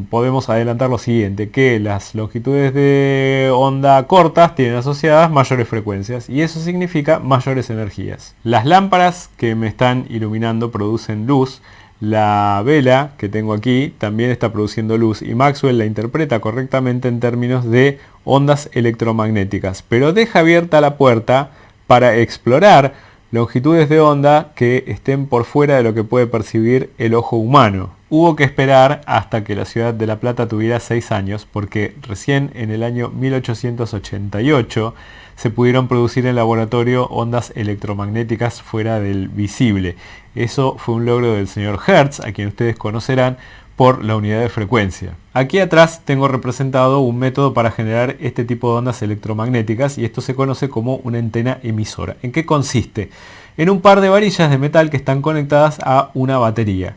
[SPEAKER 2] podemos adelantar lo siguiente, que las longitudes de onda cortas tienen asociadas mayores frecuencias y eso significa mayores energías. Las lámparas que me están iluminando producen luz, La vela que tengo aquí también está produciendo luz y Maxwell la interpreta correctamente en términos de ondas electromagnéticas, pero deja abierta la puerta para explorar longitudes de onda que estén por fuera de lo que puede percibir el ojo humano. Hubo que esperar hasta que la ciudad de La Plata tuviera 6 años, porque recién en el año 1888 se pudieron producir en laboratorio ondas electromagnéticas fuera del visible. Eso fue un logro del señor Hertz, a quien ustedes conocerán por la unidad de frecuencia. Aquí atrás tengo representado un método para generar este tipo de ondas electromagnéticas y esto se conoce como una antena emisora. ¿En qué consiste? En un par de varillas de metal que están conectadas a una batería.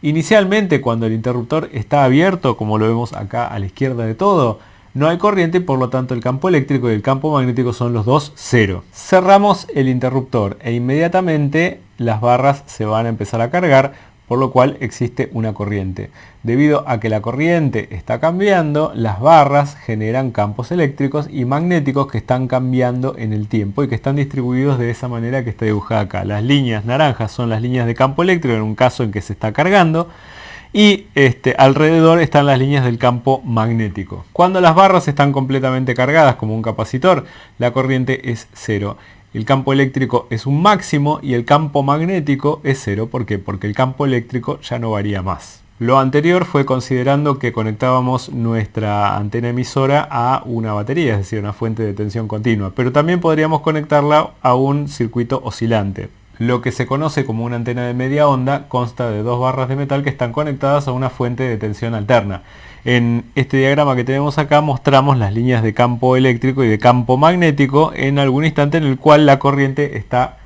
[SPEAKER 2] Inicialmente, cuando el interruptor está abierto, como lo vemos acá a la izquierda de todo, no hay corriente y por lo tanto el campo eléctrico y el campo magnético son los dos cero. Cerramos el interruptor e inmediatamente las barras se van a empezar a cargar, por lo cual existe una corriente. Debido a que la corriente está cambiando, las barras generan campos eléctricos y magnéticos que están cambiando en el tiempo y que están distribuidos de esa manera que está dibujada acá. Las líneas naranjas son las líneas de campo eléctrico en un caso en que se está cargando y alrededor están las líneas del campo magnético. Cuando las barras están completamente cargadas como un capacitor, la corriente es cero. El campo eléctrico es un máximo y el campo magnético es cero. ¿Por qué? Porque el campo eléctrico ya no varía más. Lo anterior fue considerando que conectábamos nuestra antena emisora a una batería, es decir, una fuente de tensión continua, pero también podríamos conectarla a un circuito oscilante. Lo que se conoce como una antena de media onda consta de dos barras de metal que están conectadas a una fuente de tensión alterna. En este diagrama que tenemos acá mostramos las líneas de campo eléctrico y de campo magnético en algún instante en el cual la corriente está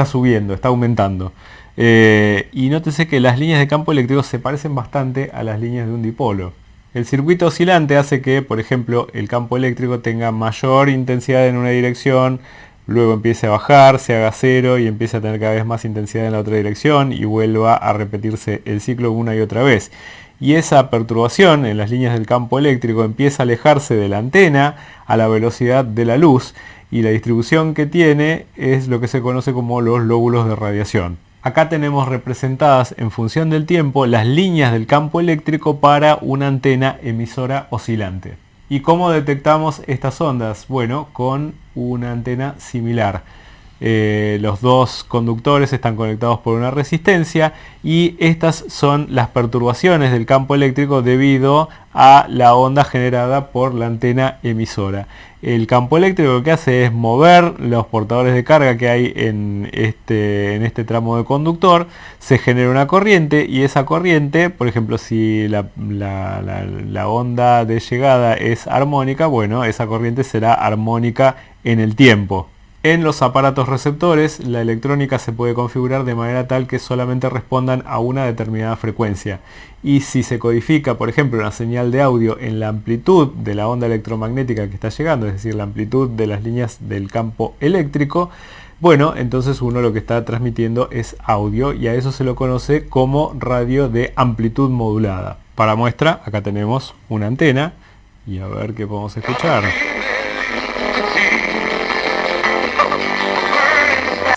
[SPEAKER 2] subiendo, está aumentando. Y nótese que las líneas de campo eléctrico se parecen bastante a las líneas de un dipolo. El circuito oscilante hace que, por ejemplo, el campo eléctrico tenga mayor intensidad en una dirección, luego empiece a bajar, se haga cero y empiece a tener cada vez más intensidad en la otra dirección y vuelva a repetirse el ciclo una y otra vez. Y esa perturbación en las líneas del campo eléctrico empieza a alejarse de la antena a la velocidad de la luz y la distribución que tiene es lo que se conoce como los lóbulos de radiación. Acá tenemos representadas en función del tiempo las líneas del campo eléctrico para una antena emisora oscilante. ¿Y cómo detectamos estas ondas? Bueno, con una antena similar. Los dos conductores están conectados por una resistencia y estas son las perturbaciones del campo eléctrico debido a la onda generada por la antena emisora. El campo eléctrico lo que hace es mover los portadores de carga que hay en este tramo de conductor, se genera una corriente y esa corriente, por ejemplo, si la onda de llegada es armónica, bueno, esa corriente será armónica en el tiempo. En los aparatos receptores, la electrónica se puede configurar de manera tal que solamente respondan a una determinada frecuencia. Y si se codifica, por ejemplo, una señal de audio en la amplitud de la onda electromagnética que está llegando, es decir, la amplitud de las líneas del campo eléctrico, bueno, entonces uno lo que está transmitiendo es audio y a eso se lo conoce como radio de amplitud modulada. Para muestra, acá tenemos una antena y a ver qué podemos escuchar.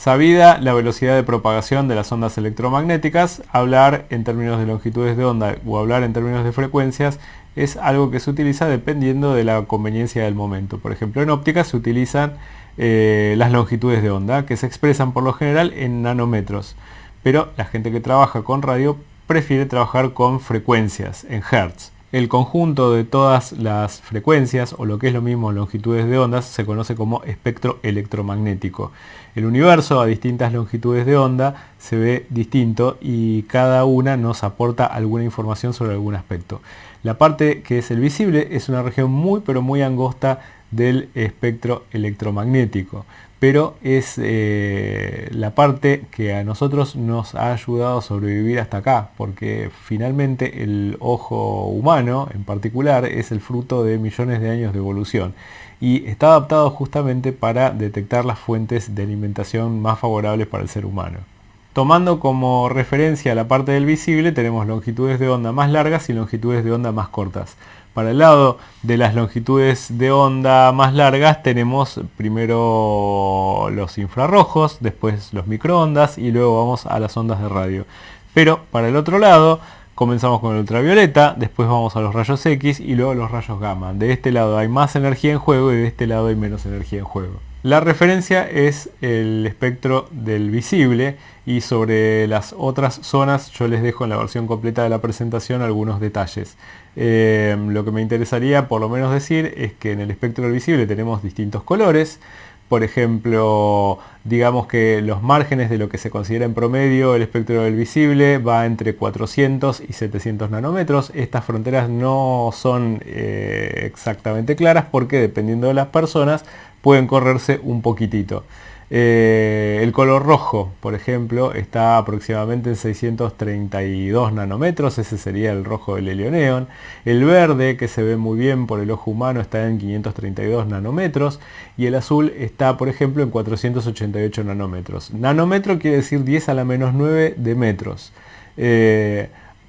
[SPEAKER 2] Sabida la velocidad de propagación de las ondas electromagnéticas, hablar en términos de longitudes de onda o hablar en términos de frecuencias es algo que se utiliza dependiendo de la conveniencia del momento. Por ejemplo, en óptica se utilizan las longitudes de onda, que se expresan por lo general en nanómetros, pero la gente que trabaja con radio prefiere trabajar con frecuencias, en hertz. El conjunto de todas las frecuencias, o lo que es lo mismo longitudes de ondas, se conoce como espectro electromagnético. El universo a distintas longitudes de onda se ve distinto y cada una nos aporta alguna información sobre algún aspecto. La parte que es el visible es una región muy pero muy angosta del espectro electromagnético, pero es la parte que a nosotros nos ha ayudado a sobrevivir hasta acá, porque finalmente el ojo humano en particular es el fruto de millones de años de evolución y está adaptado justamente para detectar las fuentes de alimentación más favorables para el ser humano. Tomando como referencia la parte del visible, tenemos longitudes de onda más largas y longitudes de onda más cortas. Para el lado de las longitudes de onda más largas tenemos primero los infrarrojos, después los microondas y luego vamos a las ondas de radio. Pero para el otro lado, comenzamos con el ultravioleta, después vamos a los rayos X y luego los rayos gamma. De este lado hay más energía en juego y de este lado hay menos energía en juego. La referencia es el espectro del visible y sobre las otras zonas yo les dejo en la versión completa de la presentación algunos detalles. Lo que me interesaría por lo menos decir es que en el espectro del visible tenemos distintos colores. Por ejemplo, digamos que los márgenes de lo que se considera en promedio el espectro del visible va entre 400 y 700 nanómetros. Estas fronteras no son exactamente claras porque dependiendo de las personas pueden correrse un poquitito. El color rojo, por ejemplo, está aproximadamente en 632 nanómetros, ese sería el rojo del helio neón. El verde, que se ve muy bien por el ojo humano, está en 532 nanómetros y el azul está, por ejemplo, en 488 nanómetros. Nanómetro quiere decir 10 a la menos 9 de metros.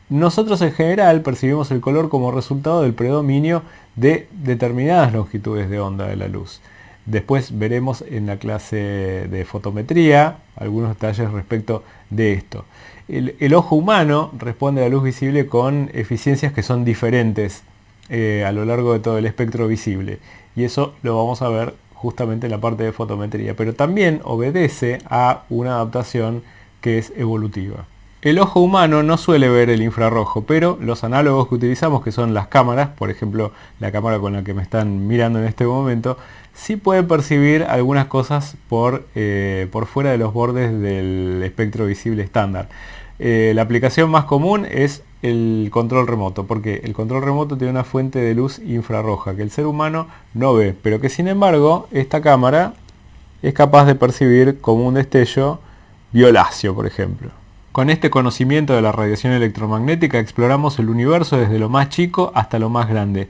[SPEAKER 2] Nosotros en general percibimos el color como resultado del predominio de determinadas longitudes de onda de la luz. Después veremos en la clase de fotometría algunos detalles respecto de esto. El ojo humano responde a la luz visible con eficiencias que son diferentes a lo largo de todo el espectro visible. Y eso lo vamos a ver justamente en la parte de fotometría. Pero también obedece a una adaptación que es evolutiva. El ojo humano no suele ver el infrarrojo, pero los análogos que utilizamos, que son las cámaras, por ejemplo la cámara con la que me están mirando en este momento, sí pueden percibir algunas cosas por fuera de los bordes del espectro visible estándar. La aplicación más común es el control remoto, porque el control remoto tiene una fuente de luz infrarroja que el ser humano no ve, pero que sin embargo esta cámara es capaz de percibir como un destello violáceo, por ejemplo. Con este conocimiento de la radiación electromagnética exploramos el universo desde lo más chico hasta lo más grande.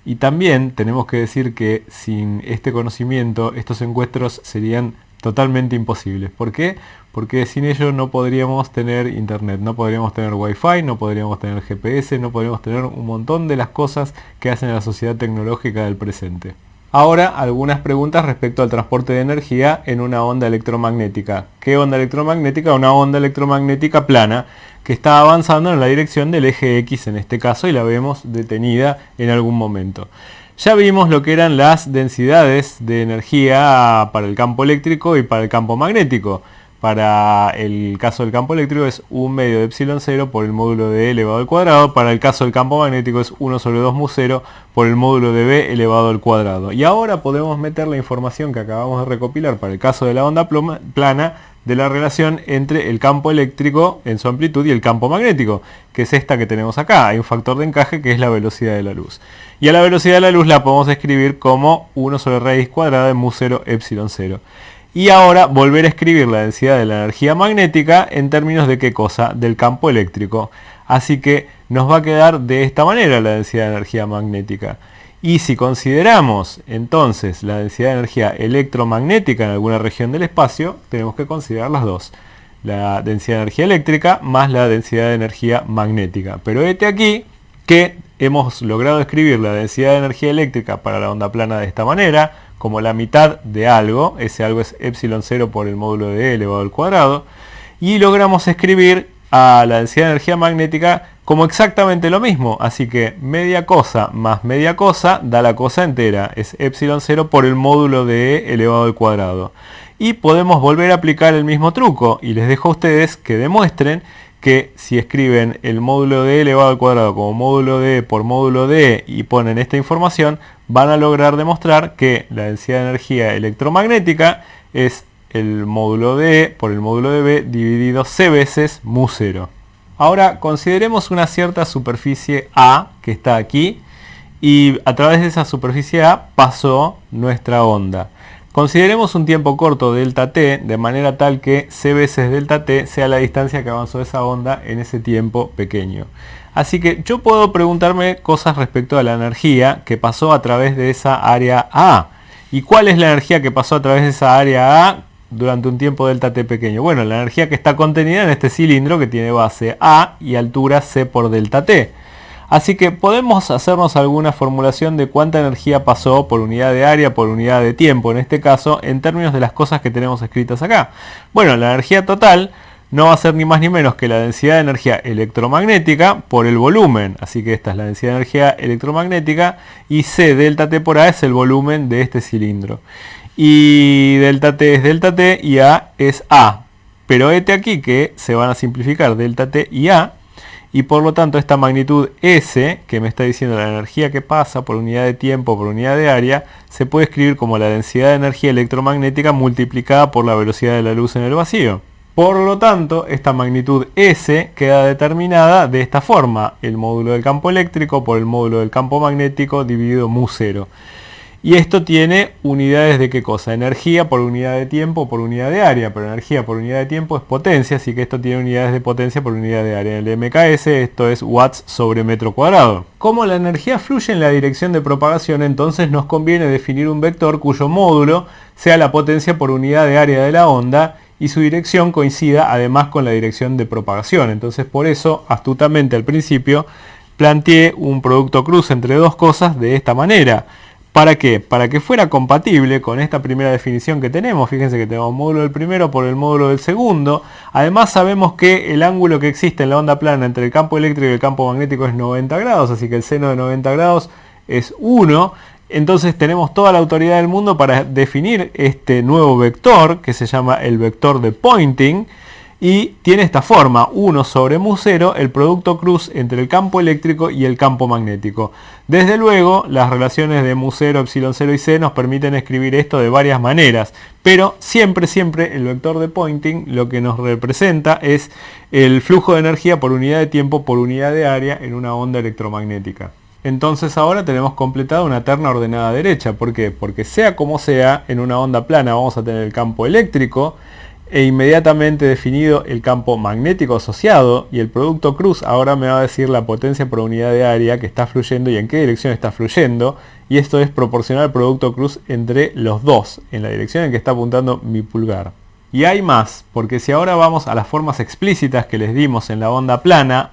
[SPEAKER 2] Y también tenemos que decir que sin este conocimiento estos encuentros serían totalmente imposibles. ¿Por qué? Porque sin ello no podríamos tener internet, no podríamos tener wifi, no podríamos tener GPS, no podríamos tener un montón de las cosas que hacen a la sociedad tecnológica del presente. Ahora algunas preguntas respecto al transporte de energía en una onda electromagnética. ¿Qué onda electromagnética? Una onda electromagnética plana que está avanzando en la dirección del eje X en este caso y la vemos detenida en algún momento. Ya vimos lo que eran las densidades de energía para el campo eléctrico y para el campo magnético. Para el caso del campo eléctrico es 1 medio de epsilon 0 por el módulo de E elevado al cuadrado. Para el caso del campo magnético es 1 sobre 2 mu 0 por el módulo de B elevado al cuadrado. Y ahora podemos meter la información que acabamos de recopilar para el caso de la onda plana de la relación entre el campo eléctrico en su amplitud y el campo magnético, que es esta que tenemos acá. Hay un factor de encaje que es la velocidad de la luz. Y a la velocidad de la luz la podemos escribir como 1 sobre raíz cuadrada de mu 0 epsilon 0. Y ahora volver a escribir la densidad de la energía magnética en términos de qué cosa, del campo eléctrico. Así que nos va a quedar de esta manera la densidad de energía magnética. Y si consideramos entonces la densidad de energía electromagnética en alguna región del espacio, tenemos que considerar las dos. La densidad de energía eléctrica más la densidad de energía magnética. Pero este aquí que hemos logrado escribir la densidad de energía eléctrica para la onda plana de esta manera, como la mitad de algo, ese algo es epsilon 0 por el módulo de E elevado al cuadrado, y logramos escribir a la densidad de energía magnética como exactamente lo mismo, así que media cosa más media cosa da la cosa entera, es epsilon 0 por el módulo de E elevado al cuadrado. Y podemos volver a aplicar el mismo truco, y les dejo a ustedes que demuestren que si escriben el módulo de E elevado al cuadrado como módulo de E por módulo de E y ponen esta información, van a lograr demostrar que la densidad de energía electromagnética es el módulo de E por el módulo de B dividido C veces mu 0. Ahora consideremos una cierta superficie A que está aquí y a través de esa superficie A pasó nuestra onda. Consideremos un tiempo corto delta t de manera tal que c veces delta t sea la distancia que avanzó esa onda en ese tiempo pequeño. Así que yo puedo preguntarme cosas respecto a la energía que pasó a través de esa área A. ¿Y cuál es la energía que pasó a través de esa área A durante un tiempo delta t pequeño? Bueno, la energía que está contenida en este cilindro que tiene base A y altura c por delta t. Así que podemos hacernos alguna formulación de cuánta energía pasó por unidad de área, por unidad de tiempo, en este caso, en términos de las cosas que tenemos escritas acá. Bueno, la energía total no va a ser ni más ni menos que la densidad de energía electromagnética por el volumen. Así que esta es la densidad de energía electromagnética y C delta T por A es el volumen de este cilindro. Y delta T es delta T y A es A. Pero este aquí que se van a simplificar delta T y A. Y por lo tanto esta magnitud S, que me está diciendo la energía que pasa por unidad de tiempo por unidad de área, se puede escribir como la densidad de energía electromagnética multiplicada por la velocidad de la luz en el vacío. Por lo tanto, esta magnitud S queda determinada de esta forma: el módulo del campo eléctrico por el módulo del campo magnético dividido μ0. Y esto tiene unidades de qué cosa: energía por unidad de tiempo por unidad de área, pero energía por unidad de tiempo es potencia, así que esto tiene unidades de potencia por unidad de área. En el MKS esto es watts sobre metro cuadrado. Como la energía fluye en la dirección de propagación, entonces nos conviene definir un vector cuyo módulo sea la potencia por unidad de área de la onda y su dirección coincida además con la dirección de propagación. Entonces por eso, astutamente al principio, planteé un producto cruz entre dos cosas de esta manera. ¿Para qué? Para que fuera compatible con esta primera definición que tenemos. Fíjense que tenemos módulo del primero por el módulo del segundo. Además sabemos que el ángulo que existe en la onda plana entre el campo eléctrico y el campo magnético es 90 grados, así que el seno de 90 grados es 1. Entonces tenemos toda la autoridad del mundo para definir este nuevo vector que se llama el vector de Poynting. Y tiene esta forma: 1 sobre μ0, el producto cruz entre el campo eléctrico y el campo magnético. Desde luego, las relaciones de μ0, ε0 y c nos permiten escribir esto de varias maneras, pero siempre el vector de Poynting lo que nos representa es el flujo de energía por unidad de tiempo por unidad de área en una onda electromagnética. Entonces ahora tenemos completada una terna ordenada derecha. ¿Por qué? Porque sea como sea, en una onda plana vamos a tener el campo eléctrico e inmediatamente definido el campo magnético asociado, y el producto cruz ahora me va a decir la potencia por unidad de área que está fluyendo y en qué dirección está fluyendo, y esto es proporcional al producto cruz entre los dos, en la dirección en que está apuntando mi pulgar. Y hay más, porque si ahora vamos a las formas explícitas que les dimos en la onda plana,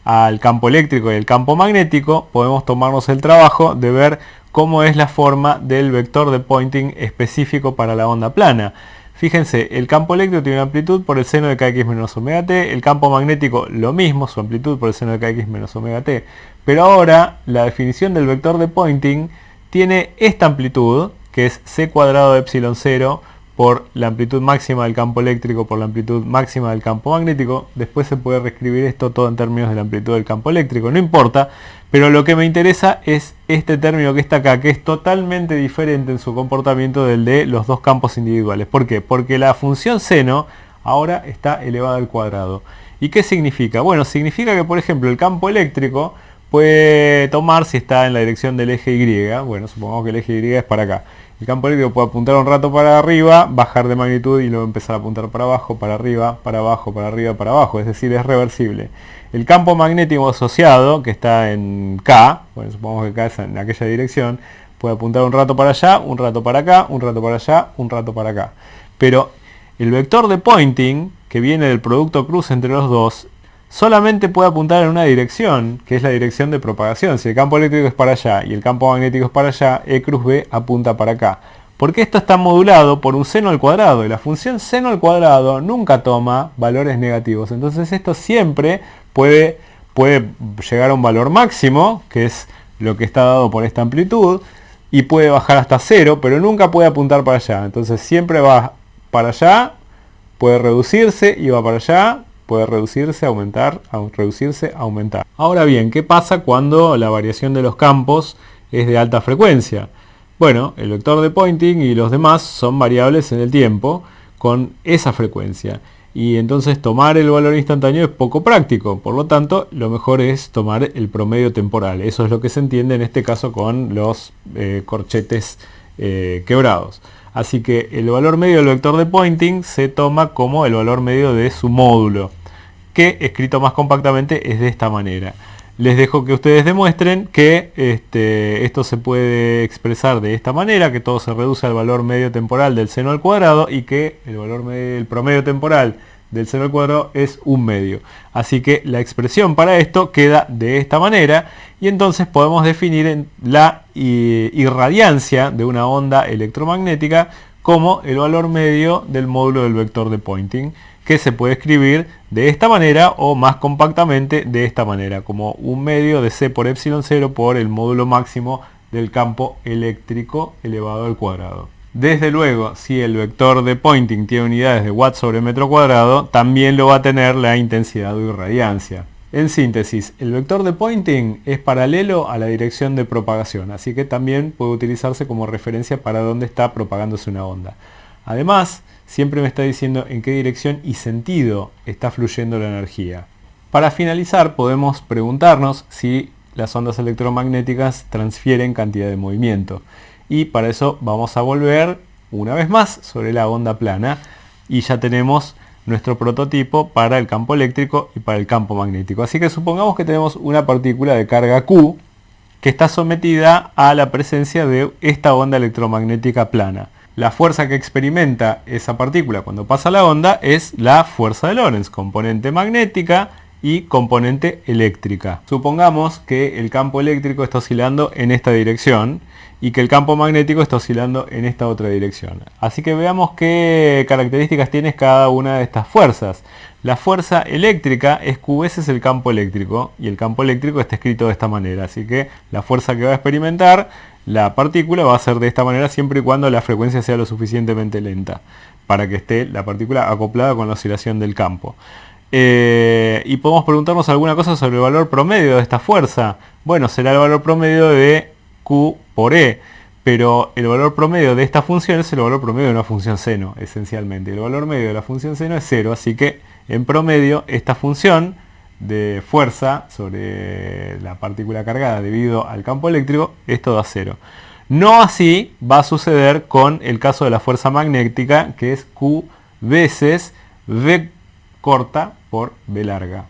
[SPEAKER 2] al campo eléctrico y el campo magnético, podemos tomarnos el trabajo de ver cómo es la forma del vector de Poynting específico para la onda plana. Fíjense, el campo eléctrico tiene una amplitud por el seno de kx menos omega t, el campo magnético lo mismo, su amplitud por el seno de kx menos omega t. Pero ahora la definición del vector de Poynting tiene esta amplitud, que es c cuadrado de epsilon 0 por la amplitud máxima del campo eléctrico por la amplitud máxima del campo magnético. Después se puede reescribir esto todo en términos de la amplitud del campo eléctrico, no importa. Pero lo que me interesa es este término que está acá, que es totalmente diferente en su comportamiento del de los dos campos individuales. ¿Por qué? Porque la función seno ahora está elevada al cuadrado. ¿Y qué significa? Bueno, significa que, por ejemplo, el campo eléctrico puede tomar, si está en la dirección del eje Y, bueno, supongamos que el eje Y es para acá. El campo eléctrico puede apuntar un rato para arriba, bajar de magnitud y luego empezar a apuntar para abajo, para arriba, para abajo, para arriba, para abajo. Es decir, es reversible. El campo magnético asociado, que está en K, bueno, supongamos que K es en aquella dirección, puede apuntar un rato para allá, un rato para acá, un rato para allá, un rato para acá. Pero el vector de Poynting, que viene del producto cruz entre los dos, solamente puede apuntar en una dirección, que es la dirección de propagación. Si el campo eléctrico es para allá y el campo magnético es para allá, E cruz B apunta para acá. Porque esto está modulado por un seno al cuadrado, y la función seno al cuadrado nunca toma valores negativos. Entonces esto siempre puede llegar a un valor máximo, que es lo que está dado por esta amplitud, y puede bajar hasta 0, pero nunca puede apuntar para allá. Entonces siempre va para allá, puede reducirse y va para allá, puede reducirse, aumentar, reducirse, aumentar. Ahora bien, ¿qué pasa cuando la variación de los campos es de alta frecuencia? Bueno, el vector de Poynting y los demás son variables en el tiempo con esa frecuencia. Y entonces tomar el valor instantáneo es poco práctico. Por lo tanto, lo mejor es tomar el promedio temporal. Eso es lo que se entiende en este caso con los corchetes quebrados. Así que el valor medio del vector de Poynting se toma como el valor medio de su módulo, que escrito más compactamente es de esta manera. Les dejo que ustedes demuestren que esto se puede expresar de esta manera, que todo se reduce al valor medio temporal del seno al cuadrado y que el promedio temporal del seno al cuadrado es 1 medio. Así que la expresión para esto queda de esta manera, y entonces podemos definir la irradiancia de una onda electromagnética como el valor medio del módulo del vector de Poynting, que se puede escribir de esta manera o más compactamente de esta manera, como un medio de C por epsilon 0 por el módulo máximo del campo eléctrico elevado al cuadrado. Desde luego, si el vector de Poynting tiene unidades de watts sobre metro cuadrado, también lo va a tener la intensidad o irradiancia. En síntesis, el vector de Poynting es paralelo a la dirección de propagación, así que también puede utilizarse como referencia para dónde está propagándose una onda. Además, siempre me está diciendo en qué dirección y sentido está fluyendo la energía. Para finalizar, podemos preguntarnos si las ondas electromagnéticas transfieren cantidad de movimiento. Y para eso vamos a volver una vez más sobre la onda plana y ya tenemos nuestro prototipo para el campo eléctrico y para el campo magnético. Así que supongamos que tenemos una partícula de carga Q que está sometida a la presencia de esta onda electromagnética plana. La fuerza que experimenta esa partícula cuando pasa la onda es la fuerza de Lorentz, componente magnética y componente eléctrica. Supongamos que el campo eléctrico está oscilando en esta dirección y que el campo magnético está oscilando en esta otra dirección. Así que veamos qué características tiene cada una de estas fuerzas. La fuerza eléctrica es Q veces el campo eléctrico y el campo eléctrico está escrito de esta manera. Así que la fuerza que va a experimentar la partícula va a ser de esta manera siempre y cuando la frecuencia sea lo suficientemente lenta para que esté la partícula acoplada con la oscilación del campo. Y podemos preguntarnos alguna cosa sobre el valor promedio de esta fuerza. Bueno, será el valor promedio de Q por E, pero el valor promedio de esta función es el valor promedio de una función seno, esencialmente. El valor medio de la función seno es 0, así que en promedio esta función de fuerza sobre la partícula cargada debido al campo eléctrico, esto da 0. No así va a suceder con el caso de la fuerza magnética, que es Q veces V corta por V larga.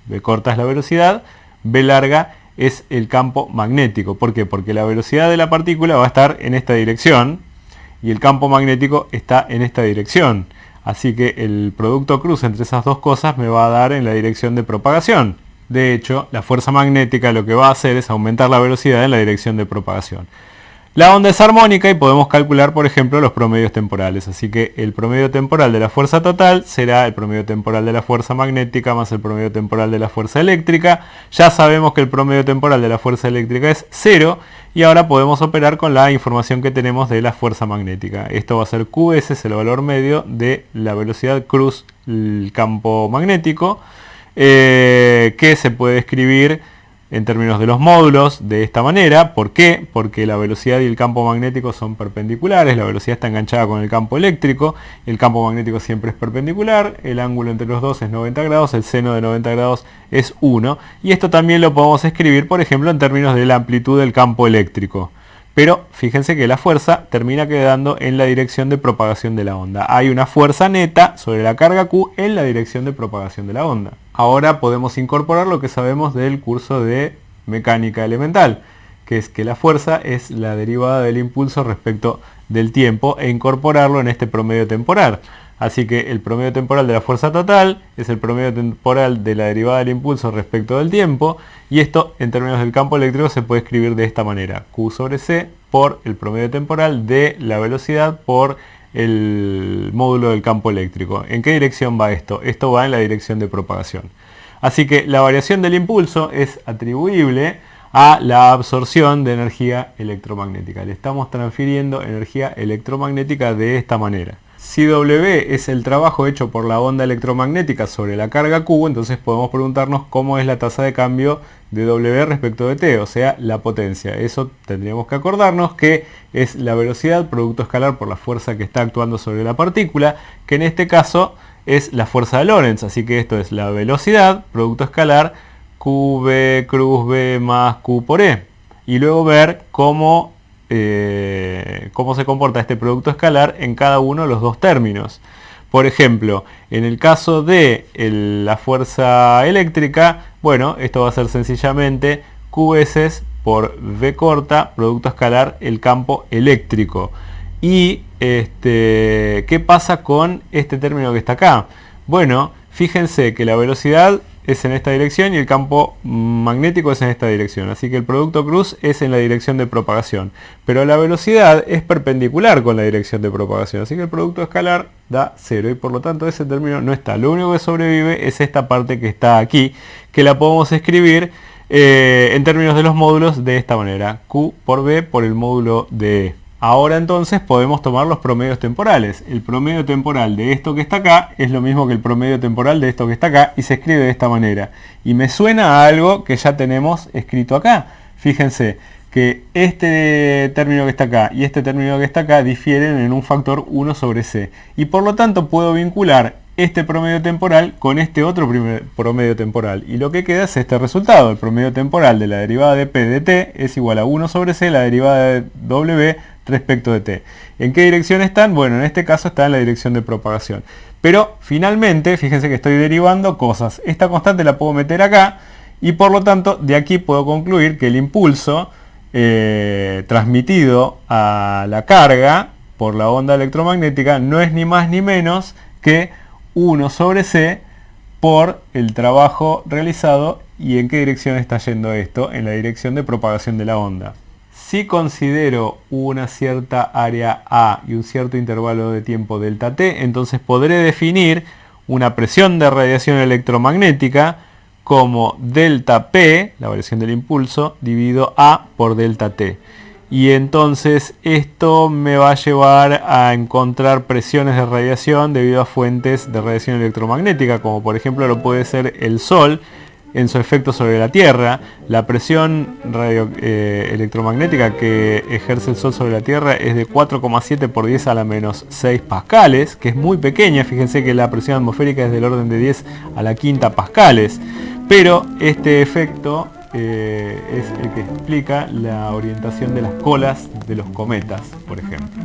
[SPEAKER 2] V corta es la velocidad, V larga es el campo magnético. ¿Por qué? Porque la velocidad de la partícula va a estar en esta dirección y el campo magnético está en esta dirección. Así que el producto cruz entre esas dos cosas me va a dar en la dirección de propagación. De hecho, la fuerza magnética lo que va a hacer es aumentar la velocidad en la dirección de propagación. La onda es armónica y podemos calcular, por ejemplo, los promedios temporales. Así que el promedio temporal de la fuerza total será el promedio temporal de la fuerza magnética más el promedio temporal de la fuerza eléctrica. Ya sabemos que el promedio temporal de la fuerza eléctrica es 0 y ahora podemos operar con la información que tenemos de la fuerza magnética. Esto va a ser Qs, es el valor medio de la velocidad cruz el campo magnético, que se puede escribir en términos de los módulos de esta manera. ¿Por qué? Porque la velocidad y el campo magnético son perpendiculares, la velocidad está enganchada con el campo eléctrico, el campo magnético siempre es perpendicular, el ángulo entre los dos es 90 grados, el seno de 90 grados es 1, y esto también lo podemos escribir, por ejemplo, en términos de la amplitud del campo eléctrico. Pero fíjense que la fuerza termina quedando en la dirección de propagación de la onda. Hay una fuerza neta sobre la carga Q en la dirección de propagación de la onda. Ahora podemos incorporar lo que sabemos del curso de mecánica elemental, que es que la fuerza es la derivada del impulso respecto del tiempo e incorporarlo en este promedio temporal. Así que el promedio temporal de la fuerza total es el promedio temporal de la derivada del impulso respecto del tiempo, y esto en términos del campo eléctrico se puede escribir de esta manera: Q sobre C por el promedio temporal de la velocidad por el módulo del campo eléctrico. ¿En qué dirección va esto? Esto va en la dirección de propagación. Así que la variación del impulso es atribuible a la absorción de energía electromagnética. Le estamos transfiriendo energía electromagnética de esta manera. Si W es el trabajo hecho por la onda electromagnética sobre la carga Q, entonces podemos preguntarnos cómo es la tasa de cambio de W respecto de T, o sea, la potencia. Eso tendríamos que acordarnos que es la velocidad producto escalar por la fuerza que está actuando sobre la partícula, que en este caso es la fuerza de Lorentz. Así que esto es la velocidad producto escalar QV cruz V más Q por E. Y luego ver cómo se comporta este producto escalar en cada uno de los dos términos. Por ejemplo, en el caso de la fuerza eléctrica, bueno, esto va a ser sencillamente Q veces por V corta, producto escalar, el campo eléctrico. Y ¿qué pasa con este término que está acá? Bueno, fíjense que la velocidad es en esta dirección y el campo magnético es en esta dirección. Así que el producto cruz es en la dirección de propagación. Pero la velocidad es perpendicular con la dirección de propagación. Así que el producto escalar da 0 y por lo tanto ese término no está. Lo único que sobrevive es esta parte que está aquí, que la podemos escribir en términos de los módulos de esta manera. Q por B por el módulo de E. Ahora entonces podemos tomar los promedios temporales. El promedio temporal de esto que está acá es lo mismo que el promedio temporal de esto que está acá y se escribe de esta manera. Y me suena a algo que ya tenemos escrito acá. Fíjense que este término que está acá y este término que está acá difieren en un factor 1 sobre c. Y por lo tanto puedo vincular este promedio temporal con este otro promedio temporal. Y lo que queda es este resultado. El promedio temporal de la derivada de p de t es igual a 1 sobre c, la derivada de w respecto de t. ¿En qué dirección están? Bueno, en este caso está en la dirección de propagación. Pero finalmente, fíjense que estoy derivando cosas. Esta constante la puedo meter acá y por lo tanto de aquí puedo concluir que el impulso transmitido a la carga por la onda electromagnética no es ni más ni menos que 1 sobre c por el trabajo realizado. ¿Y en qué dirección está yendo esto? En la dirección de propagación de la onda. Si considero una cierta área A y un cierto intervalo de tiempo delta t, entonces podré definir una presión de radiación electromagnética como delta P, la variación del impulso, dividido A por delta T. Y entonces esto me va a llevar a encontrar presiones de radiación debido a fuentes de radiación electromagnética, como por ejemplo lo puede ser el Sol en su efecto sobre la Tierra. La presión electromagnética que ejerce el Sol sobre la Tierra es de 4,7 por 10 a la menos 6 pascales, que es muy pequeña. Fíjense que la presión atmosférica es del orden de 10 a la quinta pascales. Pero este efecto es el que explica la orientación de las colas de los cometas, por ejemplo.